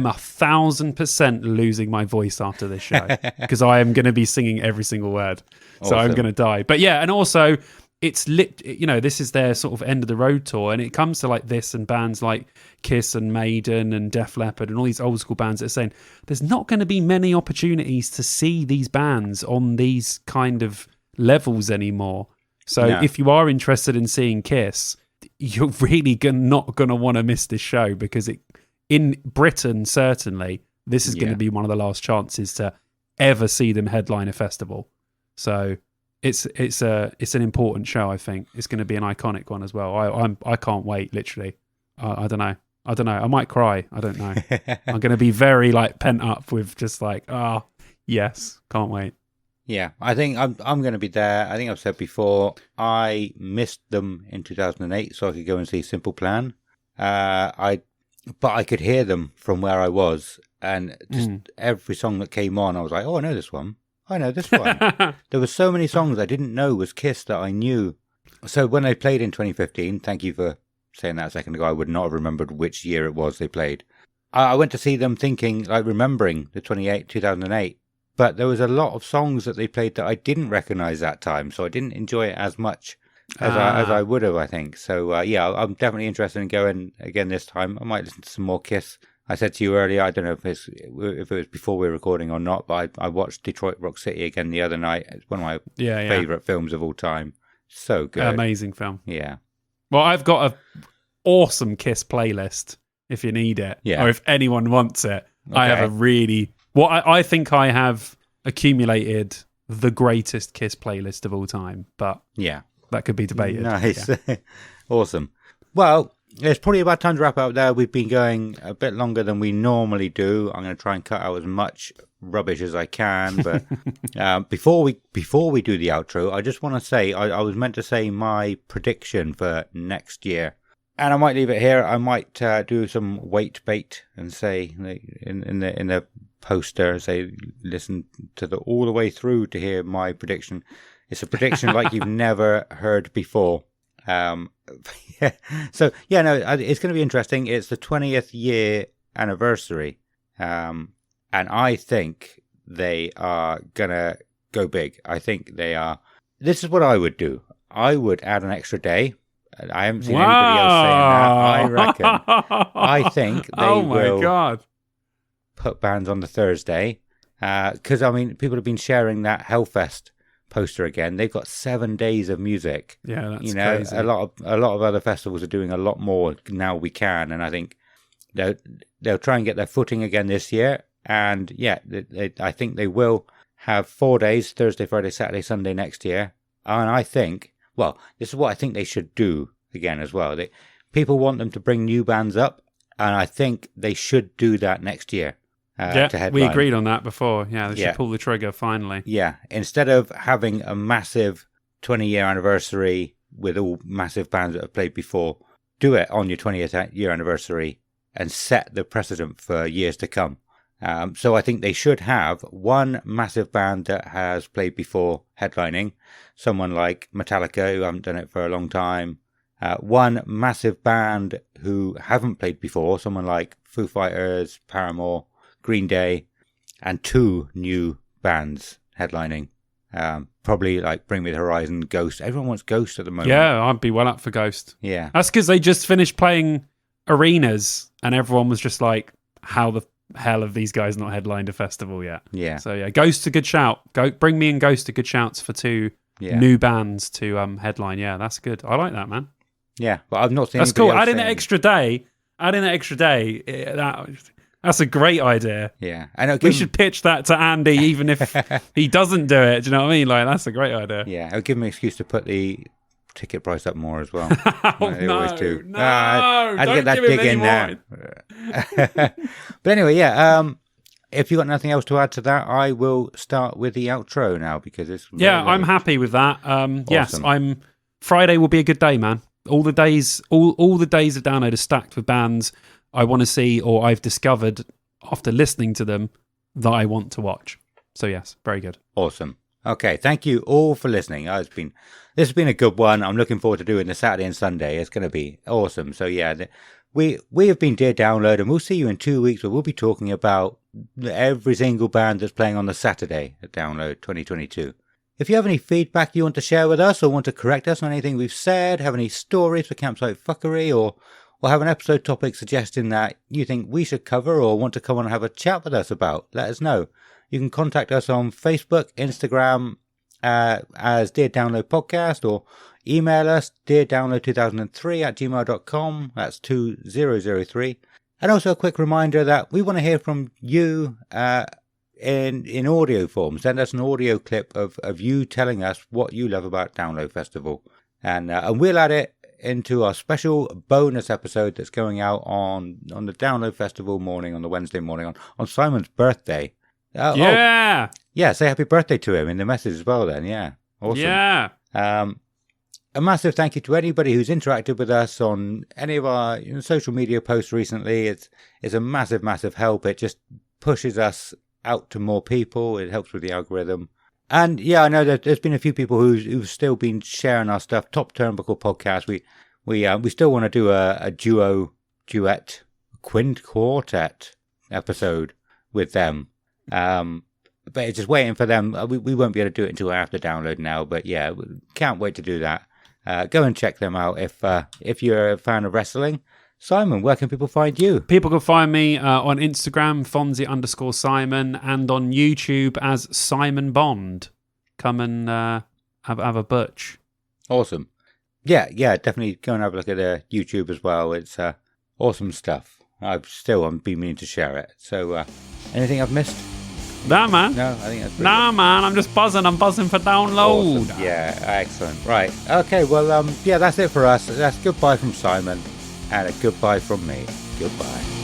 1,000% losing my voice after this show because I am going to be singing every single word. So awesome. I'm going to die. But yeah, and also it's this is their sort of end of the road tour, and it comes to like this and bands like Kiss and Maiden and Def Leppard and all these old school bands that are saying there's not going to be many opportunities to see these bands on these kind of levels anymore. So if you are interested in seeing Kiss, you're really not going to want to miss this show, because in Britain, certainly, this is going to be one of the last chances to ever see them headline a festival. So it's an important show. I think it's going to be an iconic one as well. I can't wait. Literally, I don't know. I might cry. I don't know. I'm going to be very pent up with just yes, can't wait. Yeah, I think I'm going to be there. I think I've said before, I missed them in 2008, so I could go and see Simple Plan. But I could hear them from where I was, and just every song that came on, I was like, oh, I know this one. I know this one. There were so many songs I didn't know was Kiss that I knew. So when they played in 2015, thank you for saying that a second ago, I would not have remembered which year it was they played. I went to see them thinking, remembering the 2008, but there was a lot of songs that they played that I didn't recognize that time, so I didn't enjoy it as much as I would have, I think. So, I'm definitely interested in going again this time. I might listen to some more Kiss. I said to you earlier, I don't know if it was before we were recording or not, but I watched Detroit Rock City again the other night. It's one of my favorite films of all time. So good. Amazing film. Yeah. Well, I've got an awesome Kiss playlist if you need it, or if anyone wants it. Okay. I have I think I have accumulated the greatest Kiss playlist of all time, but that could be debated. Nice. Yeah. Awesome. Well, it's probably about time to wrap up there. We've been going a bit longer than we normally do. I'm going to try and cut out as much rubbish as I can. But before we do the outro, I just want to say, I was meant to say my prediction for next year. And I might leave it here. I might do some weight bait and say in the poster, say listen to all the way through to hear my prediction. It's a prediction like you've never heard before. It's going to be interesting. It's the 20th year anniversary, and I think they are gonna go big. I think they are. This is what I would do. I would add an extra day. I haven't seen anybody else saying that. I reckon. I think they will put bands on the Thursday, because people have been sharing that Hellfest poster again. They've got 7 days of music. Yeah, that's crazy. A lot of other festivals are doing a lot more now. We can, and I think they'll try and get their footing again this year. And I think they will have 4 days: Thursday, Friday, Saturday, Sunday next year. And I think, this is what I think they should do again as well. People want them to bring new bands up, and I think they should do that next year. To headline. We agreed on that before. Yeah, they should pull the trigger finally. Yeah, instead of having a massive 20-year anniversary with all massive bands that have played before. Do it on your 20th year anniversary and set the precedent for years to come. So I think they should have one massive band that has played before headlining, someone like Metallica, who haven't done it for a long time. One massive band who haven't played before, someone like Foo Fighters, Paramore, Green Day, and 2 new bands headlining. Probably like Bring Me the Horizon, Ghost. Everyone wants Ghost at the moment. Yeah, I'd be well up for Ghost. Yeah. That's because they just finished playing arenas and everyone was just like, how the hell have these guys not headlined a festival yet? Yeah. So yeah, Ghost a good shout. Bring Me and Ghost are good shouts for 2 new bands to headline. Yeah, that's good. I like that, man. Yeah, but I've not seen. That's cool. Add in an extra day. That's a great idea. Yeah, I know. We should pitch that to Andy, even if he doesn't do it. Do you know what I mean? Like, that's a great idea. Yeah, it'll give me an excuse to put the ticket price up more as well. Always do. No, I'd don't get that give him dig in there. But anyway, yeah. If you've got nothing else to add to that, I will start with the outro now because it's I'm happy with that. Yes, Friday will be a good day, man. All the days of download are stacked with bands I want to see or I've discovered after listening to them that I want to watch. So yes, very good. Awesome. Okay, thank you all for listening. This has been a good one. I'm looking forward to doing the Saturday and Sunday. It's going to be awesome. So yeah, we have been Dear Download, and we'll see you in 2 weeks where we'll be talking about every single band that's playing on the Saturday at Download 2022. If you have any feedback you want to share with us or want to correct us on anything we've said, have any stories for Campsite Fuckery, or have an episode topic suggesting that you think we should cover or want to come on and have a chat with us about, let us know. You can contact us on Facebook, Instagram, as Dear Download Podcast, or email us deardownload2003@gmail.com. That's 2003. And also a quick reminder that we want to hear from you in audio form. Send us an audio clip of you telling us what you love about Download Festival. And we'll add it into our special bonus episode that's going out on the Download Festival morning, on the Wednesday morning, on Simon's birthday. Yeah! Yeah, say happy birthday to him in the message as well then, yeah. Awesome. Yeah! A massive thank you to anybody who's interacted with us on any of our social media posts recently. It's a massive, massive help. It just pushes us out to more people. It helps with the algorithm. And yeah, I know that there's been a few people who've still been sharing our stuff. Top Turnbuckle Podcast. We still want to do a duet, quartet episode with them. But it's just waiting for them. We won't be able to do it until after Download now. But yeah, can't wait to do that. Go and check them out if you're a fan of wrestling. Simon, where can people find you? People can find me on Instagram, Fonzie_Simon, and on YouTube as Simon Bond. Come and have a butch. Awesome. Yeah, definitely go and have a look at YouTube as well. It's awesome stuff. I've been meaning to share it. So, anything I've missed? Nah, man. No, I think that's pretty good. Man. I'm just buzzing. I'm buzzing for Download. Awesome. Yeah, excellent. Right. Okay, well, yeah, that's it for us. That's goodbye from Simon and a goodbye from me. Goodbye.